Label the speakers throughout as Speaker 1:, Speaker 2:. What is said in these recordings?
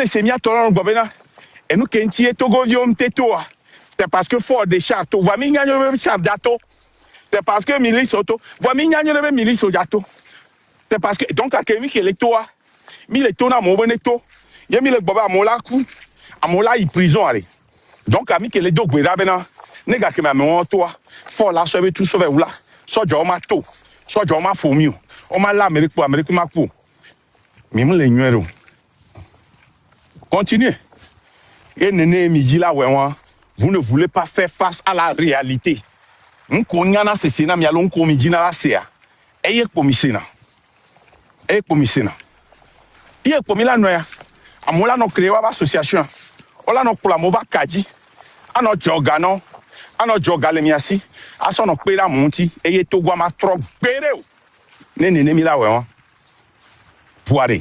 Speaker 1: elle s'est mis à tourner gobena et nous kenti togo viom teto c'est parce que fort des chartes va mi nyanyo char dato c'est parce que milice auto va mi nyanyo milice jato c'est parce que donc akemi que les toa mi le tona mo boneto ye mi le boba mola ku amola i prison allez donc ami que les deux gwera bena nega ke ma me toa fort la so be tout so be wula so jo ma to so jo ma fomi o ma la Amérique ma ku mi mo le nywero continuez. Et Néné Mijila Wewan, vous ne voulez pas faire face à la réalité. Nkonyana sesena mialon ko mijina la sea. Eye komisena. Eye komisena. Eye komila noya. Amola no créer wa association. Ola no kula mo ba kaji. Ano jogano. Ano jogale miasi. Aso no pera monti eye to gwa ma trop bere o. Néné Mila Wewan. Voire.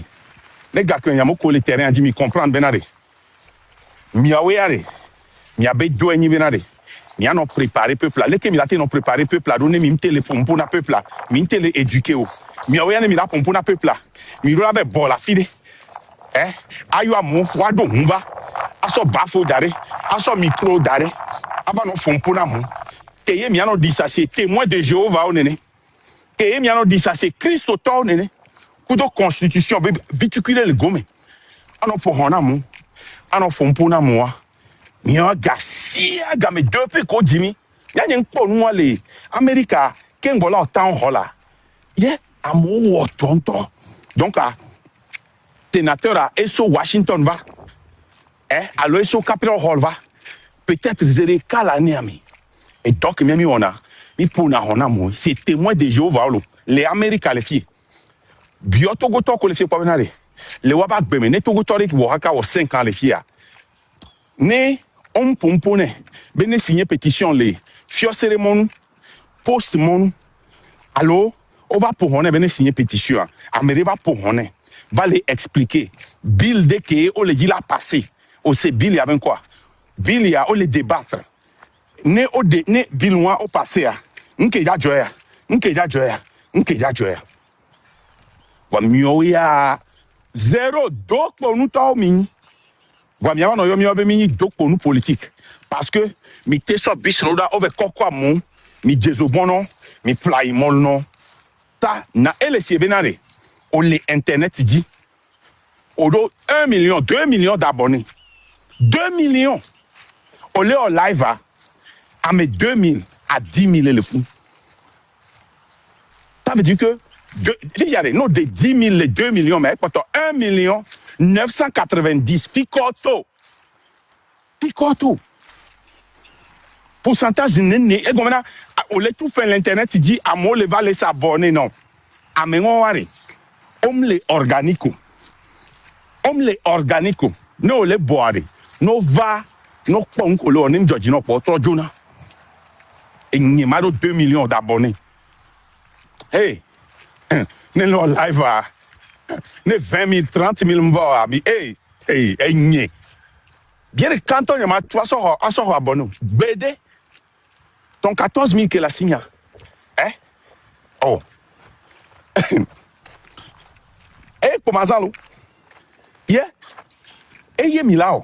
Speaker 1: Les gars qui ont le terrain dit me comprendre benare. Miaweare. Miabe douani benare. Mia non préparé peuple là. Les qui milate non préparé peuple là. Donner mi téléphone pour na peuple là. Mi télé éduqué o. Miaweane mi la pour na peuple là. Mi rola be bola fide. Ayo amon wado humba. Aso bafo dare. Aso micro dare. Aba non font pour na mon. Keye mi ano dit ça c'est témoin de Jéhovah o nene. Keye mi ano dit ça c'est Christ au temps nene. Kudo constitution viticule le gome ano po hona mu ano fompo na mo mi o gasia ga me depuis ko jimi ya nyen po nu ale America ken bola town hall ye amo wo tonto donc sénateur à eso Washington va allo eso Capitol Hall va peut-être zere kala ni ami et donc mi ona mi po na hona mu c'est témoin de Jéhovah les Américains les filles bio togo toko le fait pas benare le waba gbeme ne togo tori ki waka wo 5 ans le fia ne on pompone bene signer pétition le fio cérémonie post mon allo on va pour on bene signer pétition amere va pour on va les expliquer bill de que on le dit la passé au c'est bill y a ben quoi bill y a on le débattre ne o de ne bill loin au passé nke ja joya Wamioya zéro donc pour nous tout mini. Wamia no yo mi obe mini donc pour nous politique parce que mi te so bisnoda over kokwa mon mi jezobono mi play mon non ça na LC benare on les internet dit odo 1 million 2 millions d'abonnés 2 millions on les en live à mes 2000 à 10 000 le fou ça veut dire que non, de 10 000, les 2 millions, mais 1 million 990. Picoto. Pourcentage de néné. Et comme on a tout fait l'internet, il dit, à moi, le va les s'abonner, non. À mes on les organico. Non, les boire. Non, va. Non, ponko, on aime Georgino pour trop Jonah. Et il y a 2 millions d'abonnés. Hey! Ne lo live ne 20 000 30 000 mba bi nye bien quand on y a 300 abonnés BD ton 14 000 que la signe oh comment ça lo yeah ye milao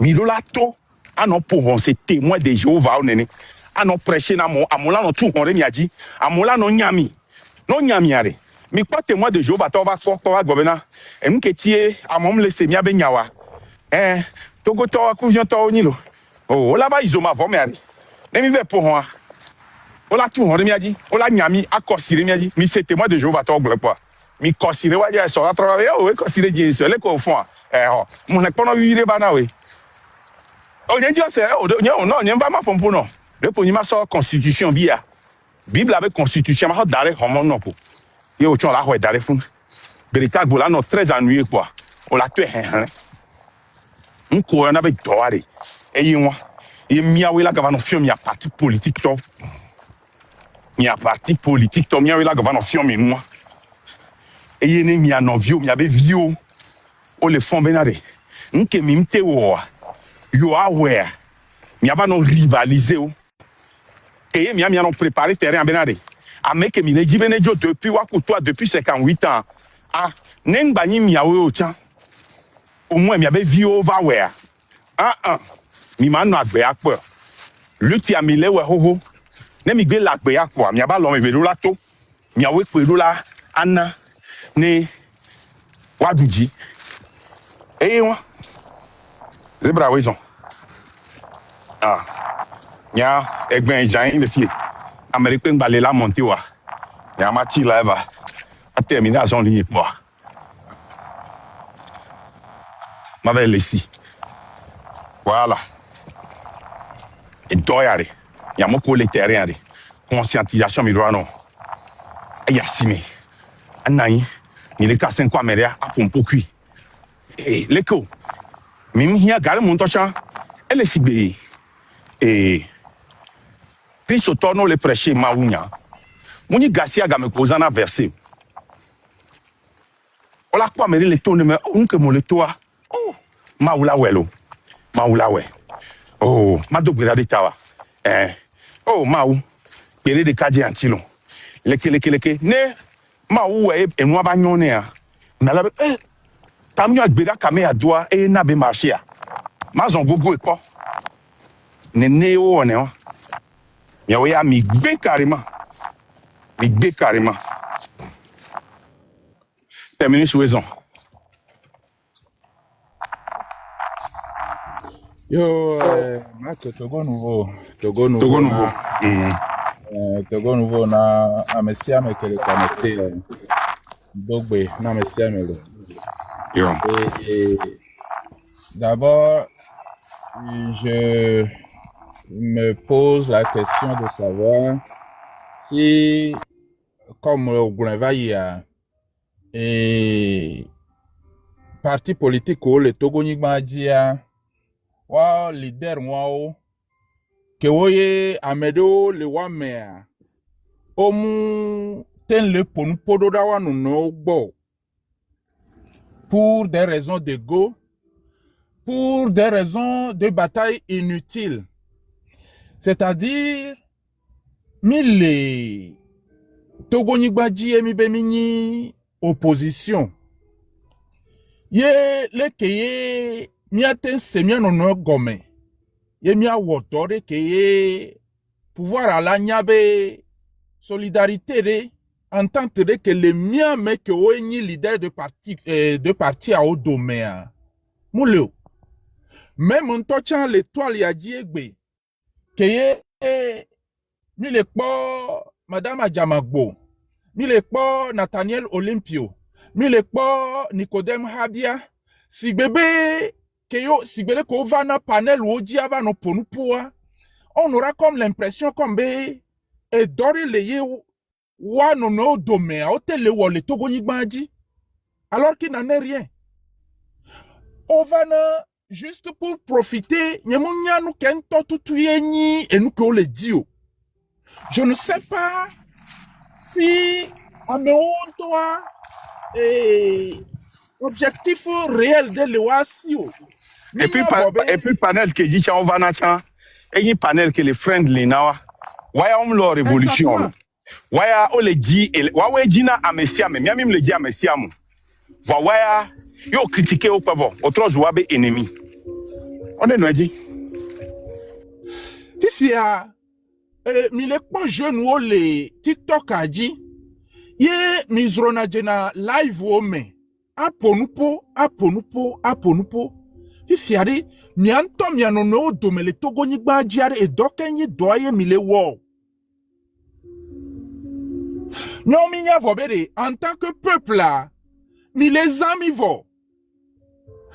Speaker 1: milola to anon pour c'est témoin de Jéhovah nene anon prêcher na mo amola no tout on remiaji amola no nyami non nyamiare mi pas témoin de Jéhovah to va fort to va gobena e mketie amom le semia be nyawa togo to ku vion to ni lo oh la ba izoma vo me ari ne mi be pour moi ola tu on remiaji ola nyami akosire miaji mi c'est témoin de Jéhovah to gbe quoi mi kosire wa ja so travailler o kosire Jésus le ko fond mon ne kono vivre bana we o nyen se o non nyen ba ma pompo no le po ni ma so constitution bia Bible avec constitution ma dare homo no po ye o chon la ho dare fun véritable là non très ennuyé quoi on la tué on ko na be doare e yi won e miawe la gava no fiom ya parti politique to mi a parti politique to miawe la gava no fiom moi e ye ni mi anovio mi abe vio o le fond benare nke mi mte wo you are where mi aba no rivaliser o et mi a non préparé terrain benade avec mi le dit benejo depuis wa toi depuis 58 ans ah nengbani mi awe o chan au moins, il y avait vie au va ouais. Mi ma no agbe akpo. Luti amile we hoho. Ne mi gbe la agbe akpo, mi aba lo me la to. Mi awe pe la ana ne waduji. Won. Zebra we son. Nya egben jan le fie. Amerique ngbalé la monter wa. Nya ma ti la va. A terminer son ligne po. Ma va ici. Voilà. Et doyare. Ya mo ko le terrain de. Conscientisation mi do no. Ya simi. Anai. Ni le ka 5 ameria a pompo kui. Leko. Mim hia gare mon tocha. Elle sibe. Christ torno le prêcher maunya. Muni gasia ga me kozana verset. Ola kwa meri le tone me unke mo le toa. Oh, maula welo. Maula we. Oh, madobira de tawa. Oh, mau. Yele de kaje antilo. Leke. Ne, mau we enwa ba nyone a. Na la tamyo agbeda kame adoa na be marché a. Mazon gogo e ko. Ne o ne o. Yawe ya mi gbe carrément. Terminé sur raison.
Speaker 2: Yo, Marco, Togo Nouveau.
Speaker 1: Togo
Speaker 2: Nouveau, na amesia me kele connecté. Dogbe, na amesia me le.
Speaker 1: Yo.
Speaker 2: Et d'abord, je me pose la question de savoir si, comme au Goulenvaïa, et parti politique ou le Togo Nigmadia, wa leader wao ke woye amedo le wa mea omu ten le ponu podo da wa no gbo pour des raisons d'ego, pour des raisons de bataille inutiles, c'est-à-dire mille Togo Nigbaji emi be mini opposition ye le keye miaten semia no gome ye mia wotore keye pouvoir à la nyabe solidarité de entente de que les miens mais que oni leader de parti à odomea mouleo même en touchant l'étoile ya diegbe keye mi le po madame Adjamagbo, mi le po Nathaniel Olympio, mi le po Nicodème Habia, si bébé keyo si bébé ko va na panel ou di ava no ponu poa, on aura comme l'impression comme be et dori le ye wa no dome a hôtel wo le Togo Nigbaji alors qu'il n'en est rien. On va na juste pour profiter, nyemunya nou ken to tutu yenyi et nous ko le dio. Je ne sais pas si toi objectif réel de l'Oasio.
Speaker 1: Et puis panel que dit on va na kan. Et panel que les friendly na wa. Waya lo révolution. Waya o le ji wa we ji na amesia me. Miami me le ji amesia mu. Waya yo critiquer au pavo. Autre joie be ennemi. On est no dit.
Speaker 2: Fifia mi le pas jeune ou le TikTok a dit ye mi zrona jena live o me aponupo fifiari mi anto mi anono do me le Togo Nigbaji are e dokenyi doye mi le wo non mi nya vobere en tant que peuple là mi les amis vo,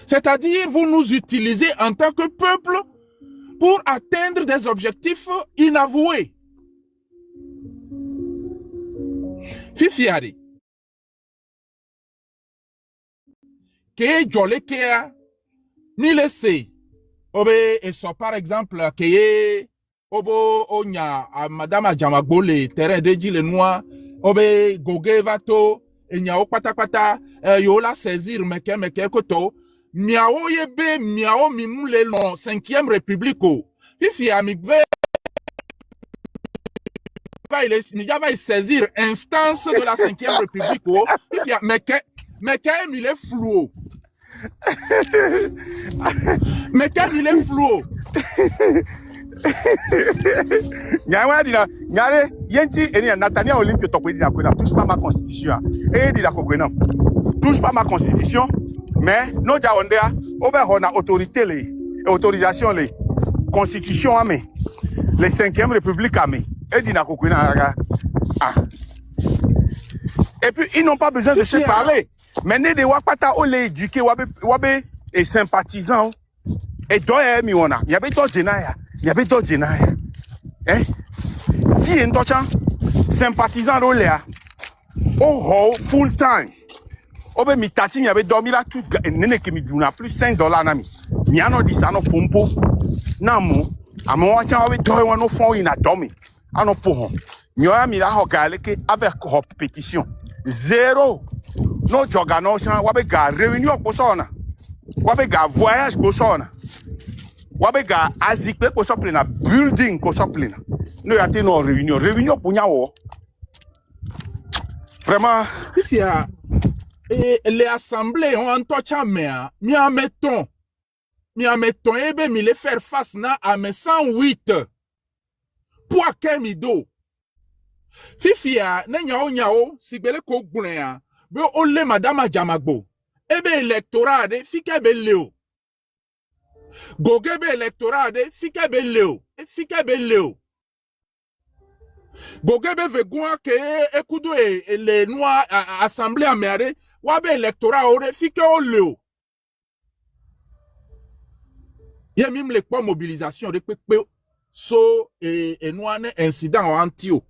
Speaker 2: c'est-à-dire vous nous utilisez en tant que peuple pour atteindre des objectifs inavoués. Fifiari. Que jole kea ni laissé. Obe et so par exemple que obo onya a madame Adjamagbo le terrain de Djile Noir obe goge vato enya o pata yo la saisir meke koto miao yebe miao mimule no 5e république fifi amigbe il va saisir instance de la 5e république fifi meke mi le flou Mais quand il est flou.
Speaker 1: Nathaniel Olympio touche pas ma constitution. Et dit la touche pas ma constitution, mais nous avons autorité, autorisation, les constitution, les 5e république, et dit la et puis ils n'ont pas besoin de se parler. Mais ne de Wakata ou les éduquer, wabe et sympathisants. Et doye miona, yabe do jenaya, yabe do jenaya. Eh? Si en dochan sympathisant rolea, oh full time. Obe mi tati mi yabe dormi là tout nene ke mi duna plus $5 na mi. Mi ano di sa no pompo. Na mo, amo wa chan wabe doye wano fon ina dormi. Ano po hon. Mi oya mi la hokale ke avec compétition. Zéro. No joga no chan wabe ga réunion ko sona. Wabe ga voyage ko sona. Wabe ga azikpe ko soplena building ko soplena. No yate no réunion pour nyawo. Vraiment
Speaker 2: les assemblées ont un touch à mea. Mi ameton ebe mi le faire face na à mes 108. Pour kemido. Fifia ne nyao sigbele ko gunea. Be ole madame Jamagbo. Ebe électorat de fike be leo. Gogebe électorat de fike be leo. Fike be leo. Gogebe vegoua ke ekudo e le noa assemblée amere wabe électorat ore fike o leo. Ye mim le kwa mobilisation de pepe so e noa ne incident en antio.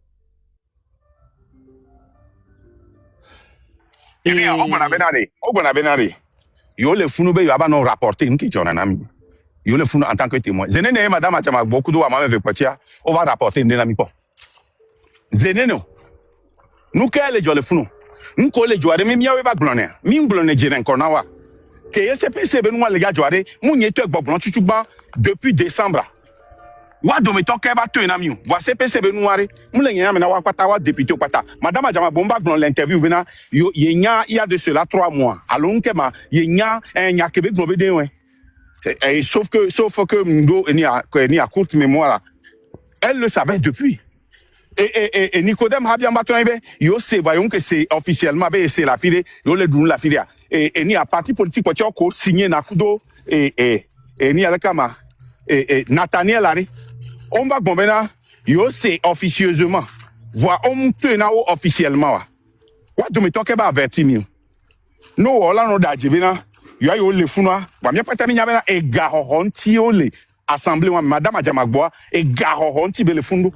Speaker 1: Ogona benare. Yo le funu be yaba non rapporter nki jona nami. Yo le funu en tant que témoin. Zenene madame Achama beaucoup de mama ve kwatia, on va rapporter nami po. Zenene. Nous kele jo le funu. Nko le joare mi miawe ba glone. Mi glone jeren konawa. Ke SPC be nou le ga joare, mu nyeto gbogbon chuchuba depuis décembre. Wa do meto ke ba to nami. Wa CPC be nou are, mu le nyama na wa kwata wa député kwata. Madame Achama bomba glon l'interview bena yo yenya il y a de cela 3 mois. Alors nkema yenya nya kebe glon de wen. Sauf que Ndo ni a courte mémoire. Elle le savait depuis. Et Nicodème Habia Matonbe, yo se voyons que c'est officiellement c'est la fille, yo le dun la fille. Et ni a parti politique pour ko signé Nakudo et ni alakama et Nathaniel Ari. On va gombena yo c'est officieusement. Voir on tenao officiellement. Wa do me toke ba averti mi. No ola no da jebena. Yo le funa wa mi pata mi nyabena e ga honti ole assemblée madame Jamagboa e ga honti be le fundo.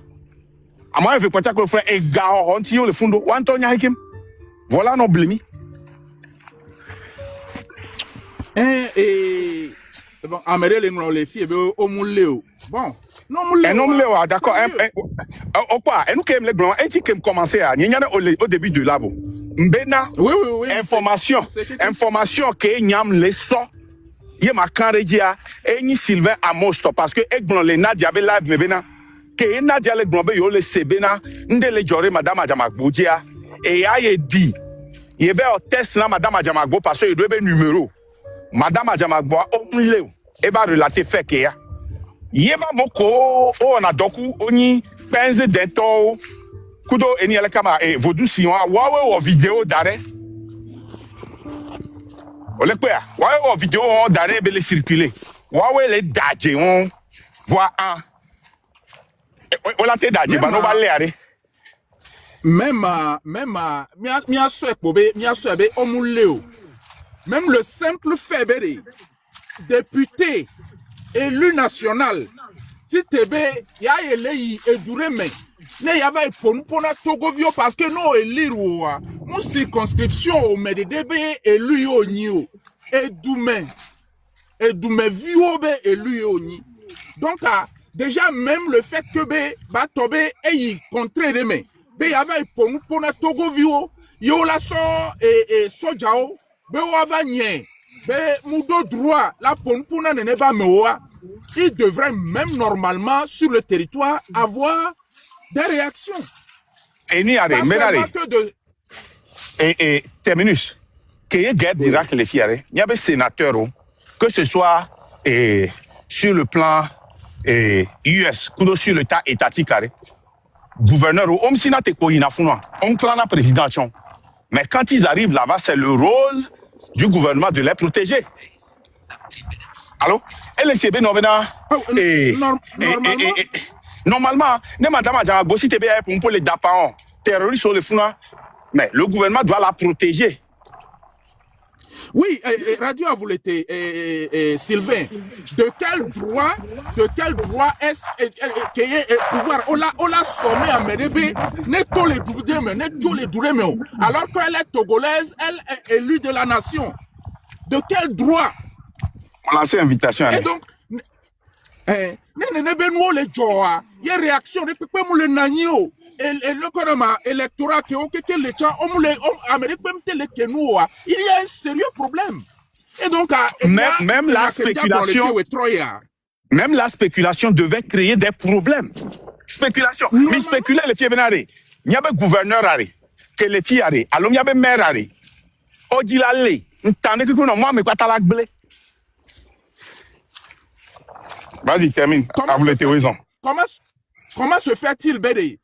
Speaker 1: Ama veut pata ko frère e ga honti ole fundo wa Antonia Hikim. Voilà no blemi.
Speaker 2: Bon amere le ngro le fi e be o mu leo. Bon non mu leo.
Speaker 1: Non mu leo d'accord. O quoi et nous kem le blanc et qui kem commencer à nyanya au début de labo. Mbena
Speaker 2: oui
Speaker 1: information que nyam le so ye ma kanredia eni Sylvain Amosto parce que egbon le Nadia be live mebena ke Nadia le gbon be yo le sebena nde le jore madame Ajamagbodia et ya ye di ye be o test na madame Ajamagbo parce que il doit be numéro madame Ajamagbo o nle e ba relater fait que ya ye ba moko o na doku oni penze dento kudo eni ele kama e vodou sion wawe o vidéo d'arrêt. Ole quoi wawe o vidéo d'arrêt be le circuler. Wawe le dadje on voit un o la te dadje ba no ba le are.
Speaker 2: Même mia so ekpobe mia so ebe omuleo. Même le simple fait bere député élu national titebe ya eleyi edure men ne yava pona togovio parce que no eliruwa mon circonscription au medebe élu yonio edume viobe élu yoni donc déjà même le fait que be ba tobe eyi contre deme be yava pona togovio yo la so et sojao be wava nye be mudo droit la pona ne ba mewa. Il devrait même normalement sur le territoire avoir des réactions.
Speaker 1: Et ni arrêt, mais arrêt. Et terminus. que y guerre d'Irak les fiers, il y avait sénateurs, que ce soit sur le plan US, ou sur le tas étatique, gouverneur, on s'ina te koyina funa, on prend la présidence. Mais quand ils arrivent là-bas, c'est le rôle du gouvernement de les protéger. Allô? Et les CB normalement, ne madame a bossi TB pour les dapaons, terroristes sur le funa, mais le gouvernement doit la protéger.
Speaker 2: Oui, Radio vous l'été, Sylvain. De quel droit est-ce que pouvoir on l'a sommé à Médébé, n'est tous les doudés, mais n'est tous les doudés, mais alors qu'elle est togolaise, elle est élue de la nation. De quel droit?
Speaker 1: On lance une invitation.
Speaker 2: Et donc, les joa, il y a réaction, le nanio. Et le corona électoral il y a un sérieux problème. Et donc,
Speaker 1: même la spéculation devait créer des problèmes. Spéculation. Mais spéculer les filles benare. Il y avait gouverneur que les filles arrêt. Alors il y avait maire arrêt. Odilale. N'tendez que non moi mais quoi t'as la blé. Vas-y termine. À vous les raison.
Speaker 2: Comment se fait-il, Bédé?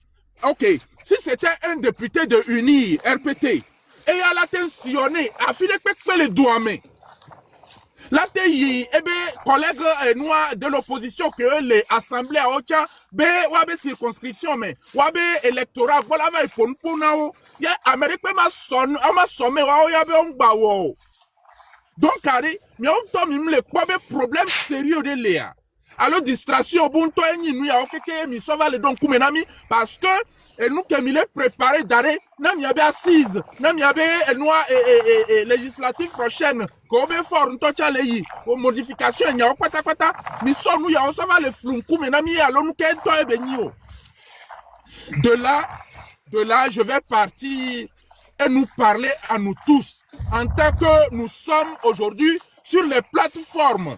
Speaker 2: Ok, si c'était un député de UNI, RPT, et il a l'attentionné, à filer les douamés. Là, il collègues noirs de l'opposition que les assemblées à Ocha, wabe circonscription, mais wabe électorat, voilà, il faut nous il y a Amérique, ma somme, donc, carré, mais on tombe, il y a problème sérieux de Léa. Alors, distraction, bon, toi, nous, ya ok, mi sauva le don kumenami, parce que, nous, qui est préparé d'arrêt, nam y avait assise, nam y avait, noir, législative prochaine, qu'on veut fort, nous, tocha les modification, il y a pata, mi sommes, nous, ya, on sauva le flou kumenami, alors, nous, qu'est-ce toi, benio. De là, je vais partir et nous parler à nous tous, en tant que nous sommes aujourd'hui sur les plateformes.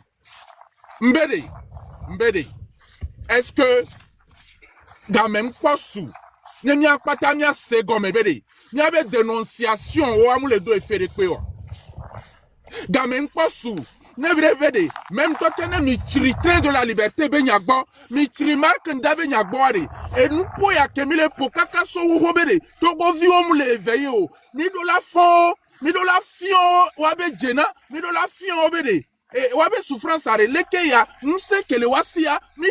Speaker 2: Mbede, est-ce que dans même pas sous, il n'y a pas de seconde, il y avait dénonciation au amour les deux effets de quoi. Dans même pas sous, même toi tu as mis train de la liberté, mi marque ndabenyagboari, et nous pouvons y accumuler pour caca so robere, togo viom le veilleux, ni de la fond, ni de la fion, wabe jena, ni de la fion obede. Et wabe souffrance à l'ékeya, nous sait que le wasia, ni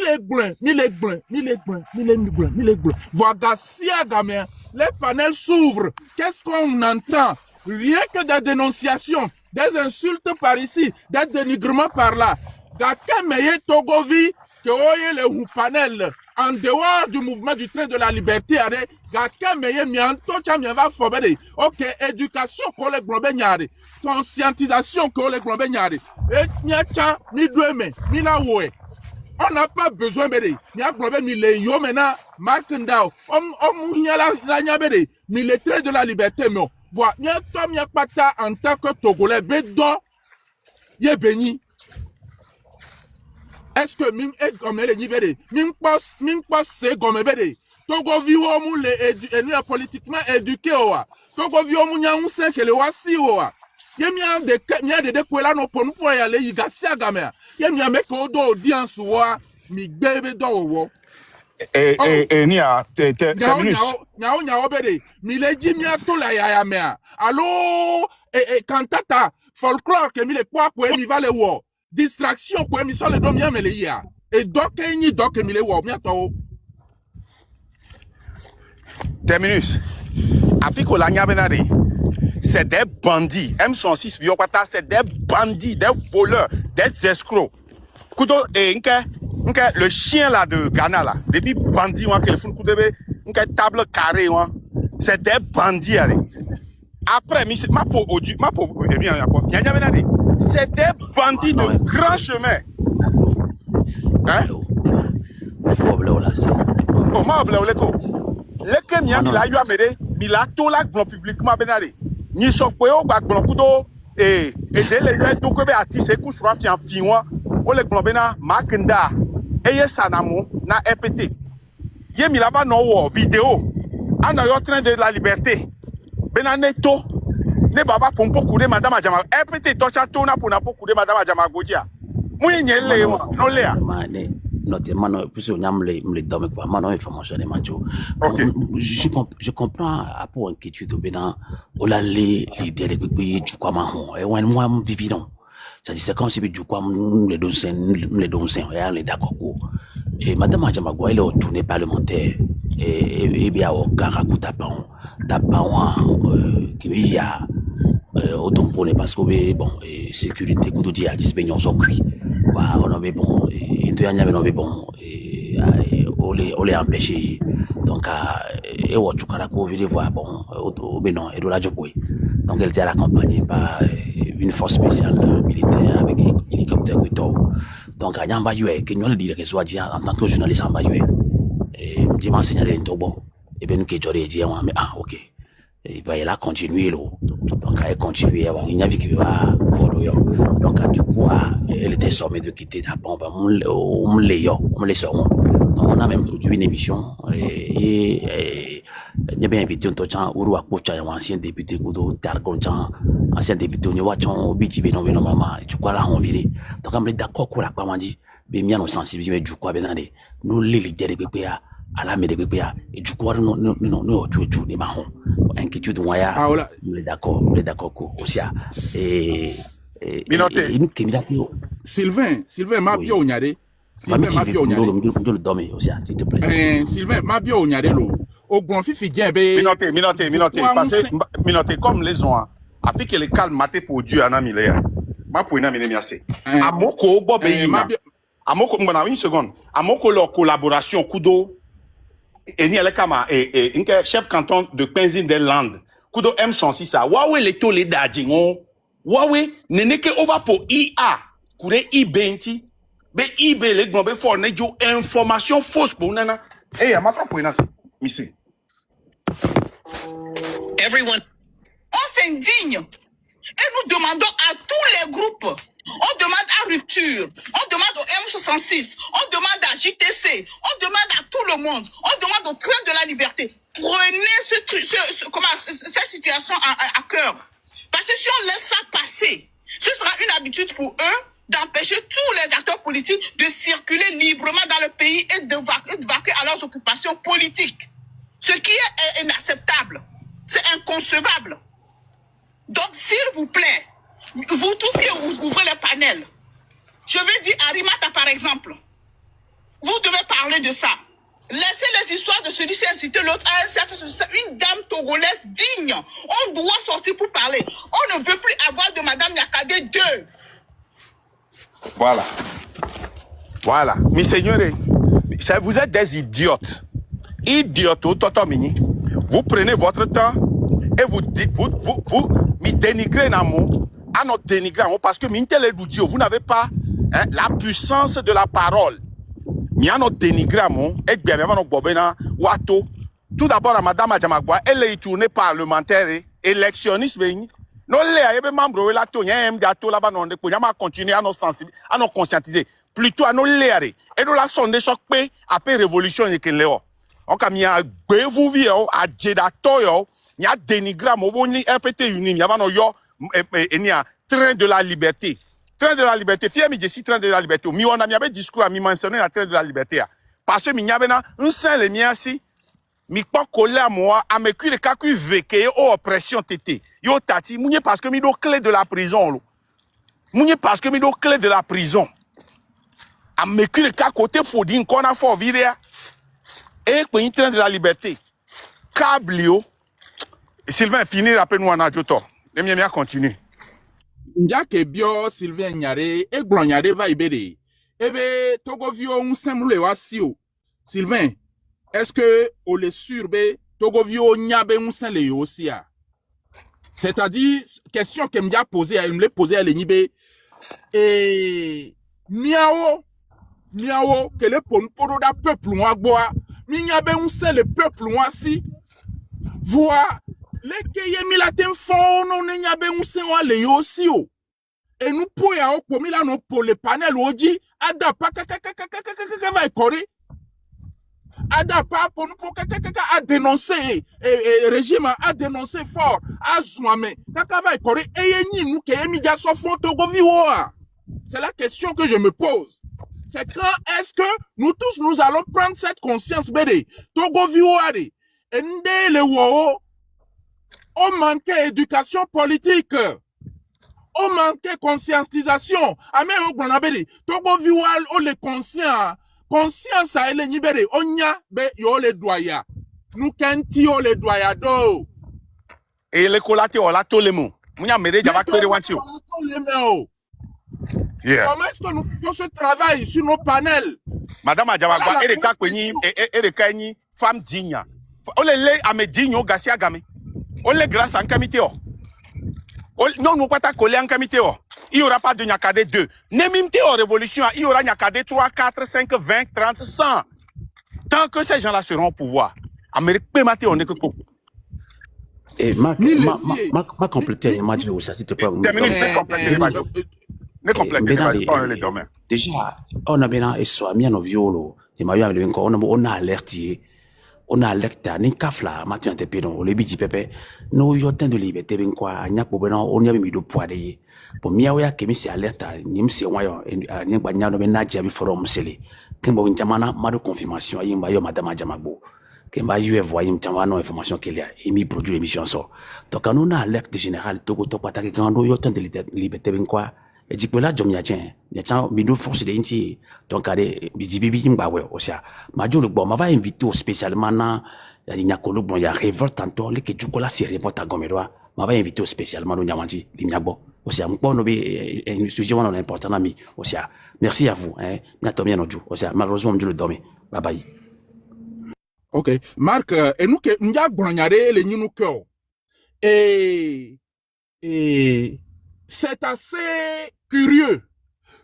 Speaker 2: les blancs. Voici gamin, les panels s'ouvrent. Qu'est-ce qu'on entend? Rien que des dénonciations, des insultes par ici, des dénigrements par là. Dakemeye Togovi, que oye le panel, en dehors du mouvement du train de la liberté, Dakemeye mianto chamiava fobede. Ok, éducation pour les globes conscientisation pour les globes et niacha, mi doueme, mi la woe. On n'a pas besoin de Nia globé mi le yomena, Markendao, la nyabede, mi le train de la liberté, mais voilà, nia tom nia pata en tant que Togolais, bédon, yé béni. Est-ce que mim est comme les nibérés, mim pas c'est comme béré. Togo viwo mou le nous politiquement éduqué oa. Togo viwo mou nya unse que le wasi oa. Ye mia de kwela no ponu po ya le yigasi agamea. Ye mia me ko do audience oa mi bebe do wo.
Speaker 1: Nia,
Speaker 2: Nyao béré. Mi le ji mia to la ya mea. Allo cantata folklore que mi le kwa mi va le wo. Distraction pour émission les domiens mais les ya et donc ni donc mi le wo bientôt
Speaker 1: terminus afiko la nyabenare c'est des bandits M106 Viokwata c'est des bandits, des voleurs, des escrocs. Kudo et le chien là de Ghana là depuis bandits moi que le font kudebe table carrée c'est des bandits après ma pauvre eh bien nyabenare c'est des bandits de grand chemin. Hein? Comment leke miami la yo amere mi la to la gbon publiquement benare ni so pe o gba gbon kudo de le do ko be ati se ku sura fi won o le gbon bena makenda eye sanamo na EPT ye mi la ba no wo vidéo ana yo train de la liberté benaneto ne baba pompo kude madame Adjama RPT tocha tona pour na pour kude madame Adjama Godia mouye nyele no lea
Speaker 3: notamment non plus on me donne quoi moi non information de manjo je comprends à pour inquiétude au Bénin on a les leaders de pays du quoi marron et moi vivant ça dit c'est quand c'est du quoi les dons on est d'accord et madame Adjama Godia elle est au tournée parlementaire et bien au Karakou tapant qui veut y a autant pour les parce que bon sécurité coup de dire à dispension sont cuit on avait bon on les empêché donc et au Chukarako veut voir bon au Bénin et de la Djokwe donc elle était accompagnée par une force spéciale militaire avec hélicoptère donc à Nyamba Yue que nous le dire que soit dit en tant que journaliste en Bayue et me dit m'a signalé Ntobo et ben nous que j'aurais dit mais ok il va y là continuer là donc elle continuer il n'y a vu qui va follow donc du coup elle était sommée de quitter la pompe on les sort donc on a même produit une émission et il a bien invité un temps Uru Akpocha un ancien député Kudo Targoncha ancien député on voit ton BTB non maman tu crois là on viré donc on est d'accord quoi là pas m'a dit mais bien on sensibiliser du quoi ben nous les leaders de PPA à la mairie de PPA et du coup non tu ni marron inquiétude moya on est d'accord aussi et
Speaker 2: Sylvain m'a bien onyare Sylvain m'a bien onyare lo au grand fifi bien
Speaker 1: minoté parce que minoté comme les ont après que les calmes maté pour Dieu en amilé ma pour une amine miassé amoko bobe yima amoko mbona une seconde amoko leur collaboration kudo et ni kama et chef canton de Quinzin des Landes kudo M106 ça wawe les taux les dadjingo wawe neneke over pour IA kure I20 be IB les gombe for nejo information fausse pour nana amatra pour nasi misi
Speaker 4: everyone on s'indigne et nous demandons à tous les groupes. On demande à Rupture, on demande au M66, on demande à JTC, on demande à tout le monde, on demande au train de la liberté. Prenez cette situation à cœur. Parce que si on laisse ça passer, ce sera une habitude pour eux d'empêcher tous les acteurs politiques de circuler librement dans le pays et de vaquer à leurs occupations politiques. Ce qui est inacceptable. C'est inconcevable. Donc, s'il vous plaît, vous tous qui ouvrez les panels, je vais dire à Rimata par exemple, vous devez parler de ça. Laissez les histoires de celui qui a incité l'autre à une dame togolaise digne. On doit sortir pour parler. On ne veut plus avoir de Madame Yakade 2.
Speaker 1: Voilà. Mes seigneurs, vous êtes des idiotes. Idiotes, Totomini. Vous prenez votre temps et vous me dénigrez l'amour. À notre dénigrer parce que vous n'avez pas la puissance de la parole. Tout d'abord, à Madame Adjama Godia, elle est tournée parlementaire électionniste. Non, les membres de la continuer à nous sensibiliser, à nous conscientiser. Plutôt à nous lire. Et nous la sonde choc après révolution. On a mis un vous vieux à Jedatoyo, il y a dénigré à Moboni RPT uni, il y a train de la liberté. Train de la liberté. Fier-mi je train de la liberté. Mi on a mis un discours à mi mentionner la train de la liberté. Parce que mi y avait un seul mien si mi pas collé à moi à me cuire quand tu vécu aux oppression tété. Yo tati mounié parce que mi do clé de la prison. Mounié parce que mi do clé de la prison. À me cuire quand côté pour dire qu'on a fort virer. Et pour une train de la liberté. Câble Sylvain finir après nous en adjoto. Les miens continuer.
Speaker 2: Njake bio Sylvain Nyare e glonyare va ibere. Ebe Togo vio un semble wasio. Sylvain, est-ce que on le surbe Togo vio nyabe un semble aussi a? C'est-à-dire question que m'ya posé elle me l'a posé à l'enibe et miao que le poro da peuple moi boa mi nyabe un semble le peuple moi si voit les keye milaten fono ne nyabe unse wa le yosi o et nous pour ya okpo milano pour le panel oji ada pa va coré a dénoncé le régime, a dénoncé fort, a zouamé. C'est la question que je me pose. C'est quand est-ce que nous tous nous allons prendre cette conscience bébé Togo Viwari ende le wo on manquait éducation politique on manquait conscientisation ame o gbanabere Togo Viwari on le conscience a ele nyibere onya be yo le doya nous kenti o le doya do
Speaker 1: et les collatés on la tolemo munya mere java kwere wanti o yeah.
Speaker 2: Comment est-ce que nous faisons ce travail sur nos panels?
Speaker 1: Madame Adjawagba, Erika Kwenyi, Erika Ni, femme digne. On les ame digne au Gassia Game. On les grâce en comité. Non, nous pas ta coller en comité. Il n'y aura pas de Nyakade 2. Nemimte en révolution, il y aura Nyakade 3, 4, 5, 20, 30, 100. Tant que ces gens-là seront au pouvoir. Amérique, on est que quoi.
Speaker 3: Et ma compléter, ma dit ça, s'il te plaît. Déjà, on a bien et soit mis en violo, et ma vie on a alerté, ni kafla, matin te pédon, le bidi pepe, no yotin de liberté, ben quoi, n'y a pas on y a mis de poids de pour miaouya qui m'y alerta, n'y m'y wayo, n'y a pas n'y a no nadia forum sele, kimbo intamana, ma de confirmation, y m'a yo madame Adjamagbo. Kemba yu voyé m'tamano information qu'il y a, et mi produit émission so. Donc, on a alerte générale, togo to patake, quand on yotin de liberté, ben quoi, et dit que là, Jom Yatien, Yatien, midou force de inti, donc, allez, midi bibi, m'bawe, osia. Majo le bon, m'ava invité spécialement, il y a kolo bon, il y a révolte tantôt, les que du cola, c'est révolte à Gomedoa, m'ava invité spécialement, au Nyamanti, l'Imyabo. Osia, m'pon nobe, un sujet, on a important, ami, osia. Merci à vous, hein, n'atomien ojo, osia, malheureusement, je le dormais. Bye bye.
Speaker 2: Ok, Marc, et nous que nous avons les Ninuko. Et c'est assez curieux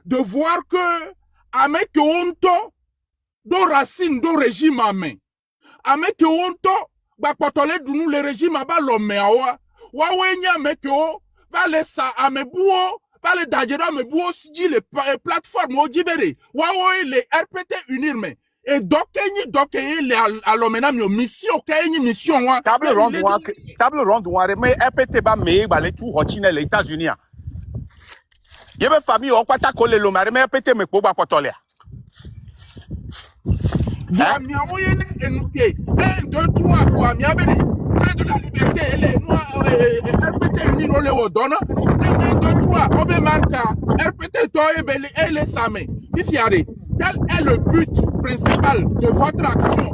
Speaker 2: de voir que avec honto do racine do régime amé avec honto ba potole du nous le régime aba l'homme awa wa wenya avec o va les sa amebuo va les dajera mebuo si les plateformes au dibere wa les RPT unir mais et donc les alomena mi mission kayni mission wa
Speaker 1: table ronde mais RPT ba me ba les tout routine les États-Unis. Il y a une famille qui a collé le mari, mais peut-être que je pas tolérer.
Speaker 2: Vous avez envoyé un 1, 2, 3, quoi, mi abeli, train de la liberté, elle RPT unir au léo donne, 1, 2, 3, obe marca, RPT toi et beli, elle est samé. Fifiare, quel est le but principal de votre action,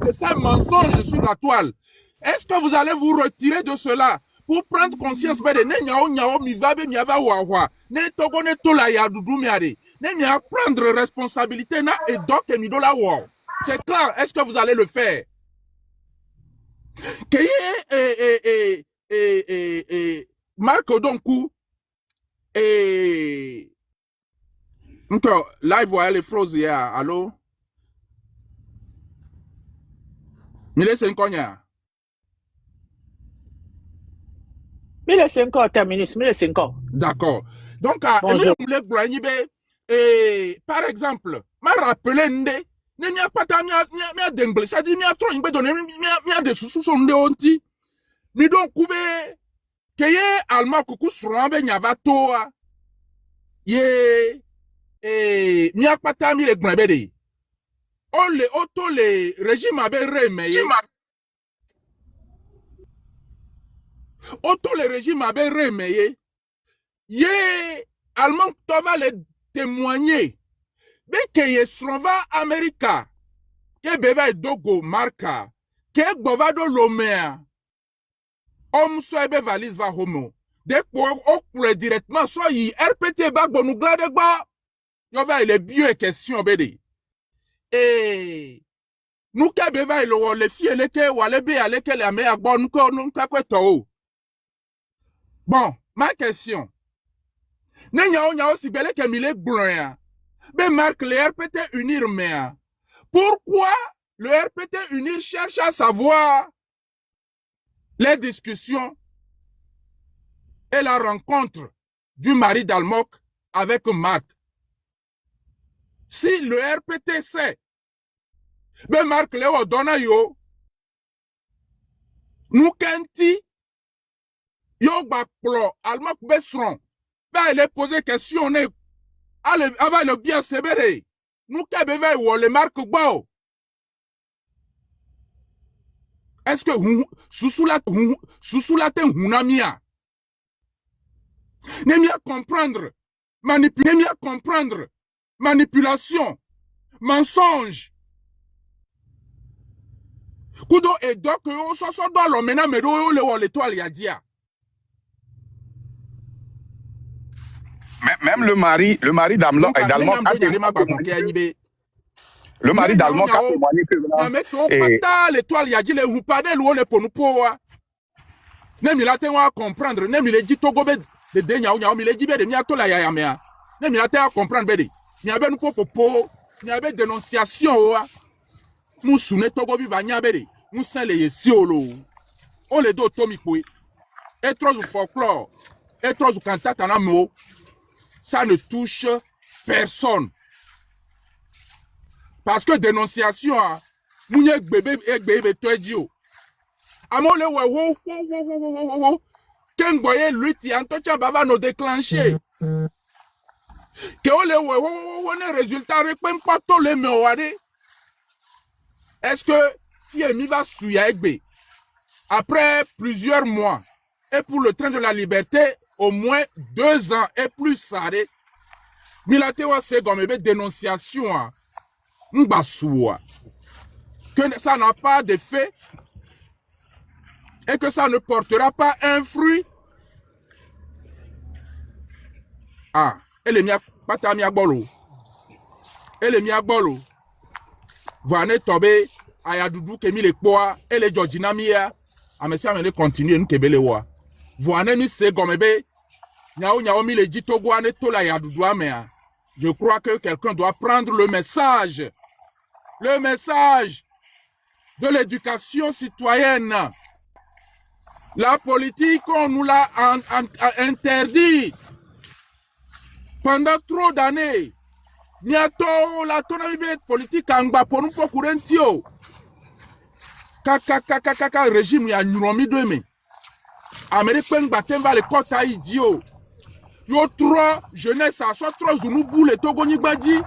Speaker 2: de ces mensonges sur la toile? Est-ce que vous allez vous retirer de cela? Pour prendre conscience de ne mi vabe mi ava wa ne togo ne tola ya dudu mi are ne mi a prendre responsabilité na et donc mi dola wa c'est clair. Est-ce que vous allez le faire? Marc Odonkou et encore live voyez les froze hier. Allô Mille 5
Speaker 5: 1500 terminus, 1500.
Speaker 2: D'accord. Donc, par exemple, m'a rappelé ne n'y a pas de d'anglais, ça dit n'y a trop une donné n'y a de sous-sous de honti. Mais donc keye allemand kuku surambe nyava toa ye n'y a pas tami le gbebede. On le auto le régime avait remeye. Auto le régime avait remayé. Ye allemand va le témoigner. Mais que ye srova America. Ye beva dogo marca. Que bovado lomea. Homme soit be valise va homo. Dès qu'on directement soit y RPT ba bonu glade ba. Yo va il est bio question bede. Et nous ka beva le fie le ke wale be ale ke la me agbo nous ka kweto. Bon, ma question. N'est-ce aussi belle que mille blancs. Mais Marc, le RPT unir mais. Pourquoi le RPT unir cherche à savoir les discussions et la rencontre du mari d'Almok avec Marc? Si le RPT sait be Mark Leo dona yo. Nous kenti yo ba plo alma besron. Pas aller poser question ne avant le bien sévère. Nous kebeve wo le Mark bao. Est-ce que sousoulate hunamia? Nemia comprendre manipulation, mensonge. Kudo et donc on so dans le mena me do le l'étoile ya dia.
Speaker 1: Même le mari d'Allemand a témoigné. Le mari d'Allemand a témoigné que
Speaker 2: l'étoile ya dit le hupade le ponupoa. Nemi la te wa comprendre, nemi le dit togo be de denya o nya o mi le dit be de mi atola ya mea. Nemi la te wa comprendre be de. Ni abe nu popo, ni abe dénonciation o. Mu sune togo bi ba nya be de. Mu san le yesi olo. O le do tomi poe. Et trop du folklore, et trop du cantata na mo. Ça ne touche personne. Parce que dénonciation a mounye bébé toi dio. Amon le wo ken boye lutte antocha baba no déclencher. Que o le wo ne résultat repem pas to le me wade. Est-ce que Fiemi va suya egbe après plusieurs mois et pour le train de la liberté au moins 2 ans et plus ça Milatewa c'est comme une dénonciation que ça n'a pas d'effet et que ça ne portera pas un fruit. Ah, elle est mia pata mia bolo. Elle est mia bolo. Vane tobe ayadudu kemi le poa elle Georgina mia amesi amene continuer nous kebele wa. Vane mi c'est comme Nyao mi le dit togo ane tola yadudu amea. Je crois que quelqu'un doit prendre le message de l'éducation citoyenne. La politique, on nous l'a interdit pendant trop d'années. Niato la tonalité politique angba pour nous concurrentio. Kaka régime ya nyuromi deme. Amérique batem va le kota idiot. Yo 3 jeunesse à soit 3 zunubu le togo ni gbadi.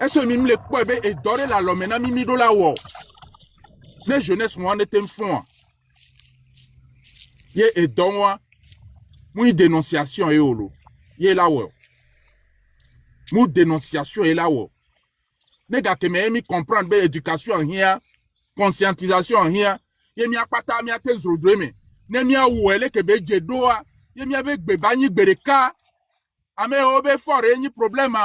Speaker 2: Est-ce que mime le kwebe et doré la lomena mimi do la wo. Les jeunesse moi ne t'aiment fond. Ye et donwa mou dénonciation e olo. Ye la wo. Mou dénonciation e la wo. Nega ke me mi comprendre be éducation en here, conscientisation en here. Ye mi apata mi aten zrodweme. Ne mi a wele ke be jedoa. Ye mi avec bebani bereka. Ame obe fort ni problème.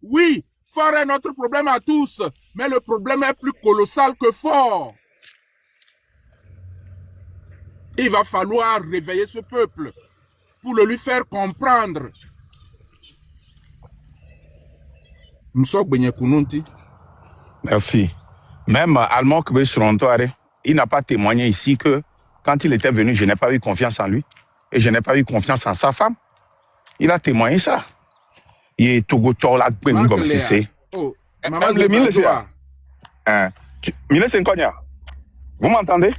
Speaker 2: Oui, fort est notre problème à tous, mais le problème est plus colossal que fort. Il va falloir réveiller ce peuple pour le lui faire comprendre.
Speaker 1: Merci. Même Allemand il n'a pas témoigné ici que quand il était venu, je n'ai pas eu confiance en lui. Et je n'ai pas eu confiance en sa femme. Il a témoigné ça. Il est Togo la comme c'est.
Speaker 2: Oh,
Speaker 1: Même le mille c'est Nkonya. Vous m'entendez?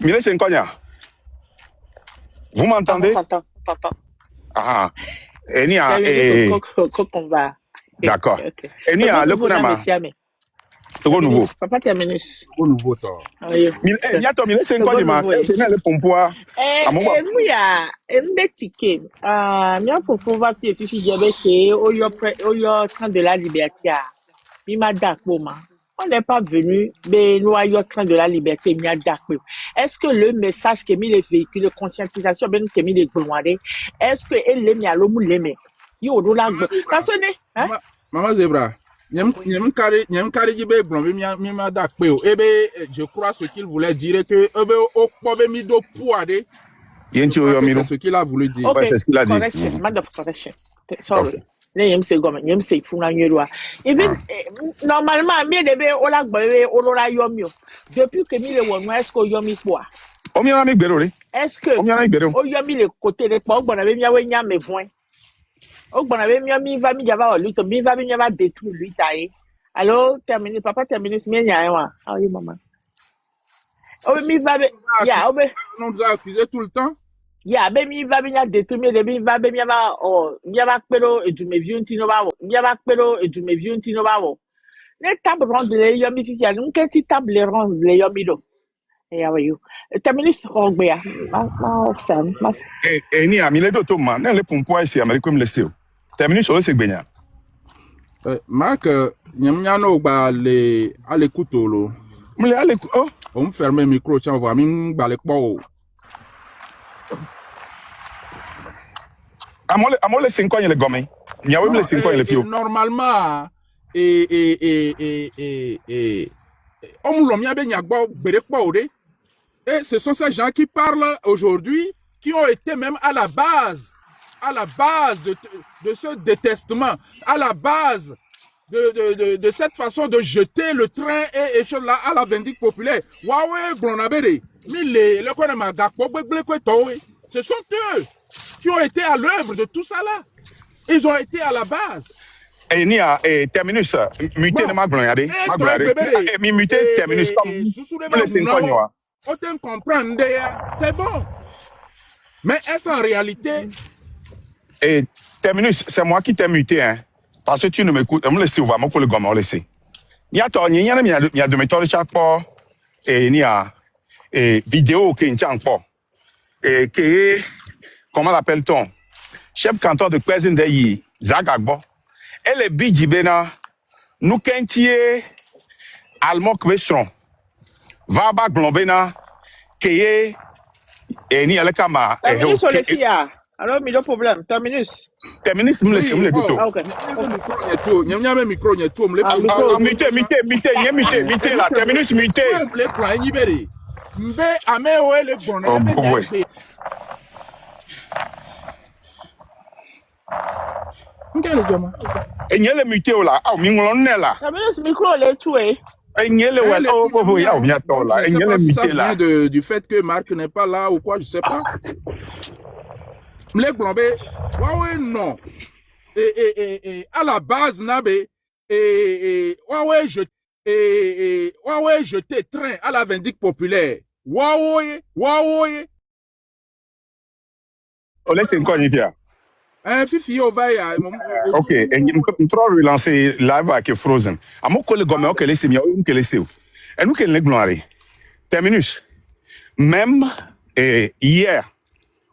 Speaker 1: Mille c'est Nkonya. Vous m'entendez?
Speaker 5: T'entends.
Speaker 1: Ah. Enia. D'accord. Enia, le Kunama. Togo nouveau.
Speaker 5: Papa terminus.
Speaker 2: Togo nouveau toi.
Speaker 1: Mille c'est Nkonya. C'est le pompoir.
Speaker 5: Mouya, mbetike. Mia fofo va fi fifi diabe ke oyo train de la liberté. Mima dakoma. On n'est pas venu, mais nous ayons train de la liberté, mia dakpo. Est-ce que le message que mis les véhicules de conscientisation, ben que mis les gloirés, est-ce que elle l'aime à l'homme l'aime? Yo do la go. Parce que hein?
Speaker 2: Maman Zebra. Nyem kari jibe blon mima dakpo. Ebe je crois ce qu'il voulait dire que ebe okpobe mi do pouade. C'est ce qu'il a voulu dire.
Speaker 5: Okay,
Speaker 1: c'est ce qu'il a dit.
Speaker 5: Correction, matter of correction. Sorry. Nyem se gomen, nyem se funa nyelwa. Even normalement, mi debe ola gbewe olola yomio. Depuis que mi le wonu, est-ce que yomi quoi? Est-ce que yomi le côté de quoi? Bon, avait mi awe nya me voin. Bon, avait mi va mi java lutte, mi va mi java détruire lui taille. Allô, terminus, papa terminus, mais il y a un. Ah oui, maman. Oh, mi va, ya, oh,
Speaker 2: On nous a accusé tout le temps.
Speaker 5: ya, ben mi va bien détruire de mi va ben mi va mi va pero et du me vieux tino ba wo. Mi va pero et du me vieux tino ba wo. Ne table ronde le yo mi fifi, nous qu'est-ce table ronde le yo mi do. Eh, how are you? Terminus rongbe ya. Ma opsan, ma.
Speaker 1: Ni amile do to man, ne le pompo ese America me lese o. Terminus o se gbenya.
Speaker 2: Marc, nyamnyano ba le ale kutolo.
Speaker 1: Mle ale oh.
Speaker 2: On me ferme le micro, tiens, on va m'en parler quoi.
Speaker 1: Amole 5 ans le gomme. Nyawe me le 5 ans le fio.
Speaker 2: Normalement, on l'a bien et ce sont ces gens qui parlent aujourd'hui, qui ont été même à la base de ce détestement, à la base de cette façon de jeter le train et choses là à la vindicte populaire. Ce sont eux qui ont été à l'œuvre de tout ça là. Ils ont été à la base.
Speaker 1: Et ni a terminus muté ne ma glonyade. Ma glonyade. Mi muté terminus comme le 5 ans.
Speaker 2: On te comprend, c'est bon. Mais est-ce en réalité?
Speaker 1: Et terminus, c'est moi qui t'ai muté, hein. Parce que tu ne m'écoutes. Je me laisse ouvrir, je me le gomme, je laisse. Il y a de méthodes chaque fois. Et il y a vidéo qui est en pas. Et qui comment l'appelle-t-on? Chef canton de Kwezin de Zagagbo. Et les bidjibena, nous quintier, allemand question. Vaba glombena, keye, et ni alekama.
Speaker 5: Terminus sur les filles. Alors, mais le problème, terminus.
Speaker 1: Terminus, me laisse, me le tout.
Speaker 5: Ah, ok.
Speaker 2: Micro,
Speaker 1: muté, là, terminus muté. Et n'y a le muté là, ah, mingolon là.
Speaker 5: Terminus micro les tué.
Speaker 1: Et n'y a le ouais, oh, ya, bientôt là. Et n'y a le muté là.
Speaker 2: Du fait que Marc n'est pas là ou quoi, je sais pas. M'le glombe, ouais, non. Et à la base, nabe, ouais, jeté train à la vindicte populaire. Ouais.
Speaker 1: On laisse une cogne hier.
Speaker 2: Fifi, on va y aller.
Speaker 1: Ok, et je trop relancer live avec Frozen. À mon collègue, on que laisse mieux, on que laisse. Et nous que les gloire. Terminus. Même hier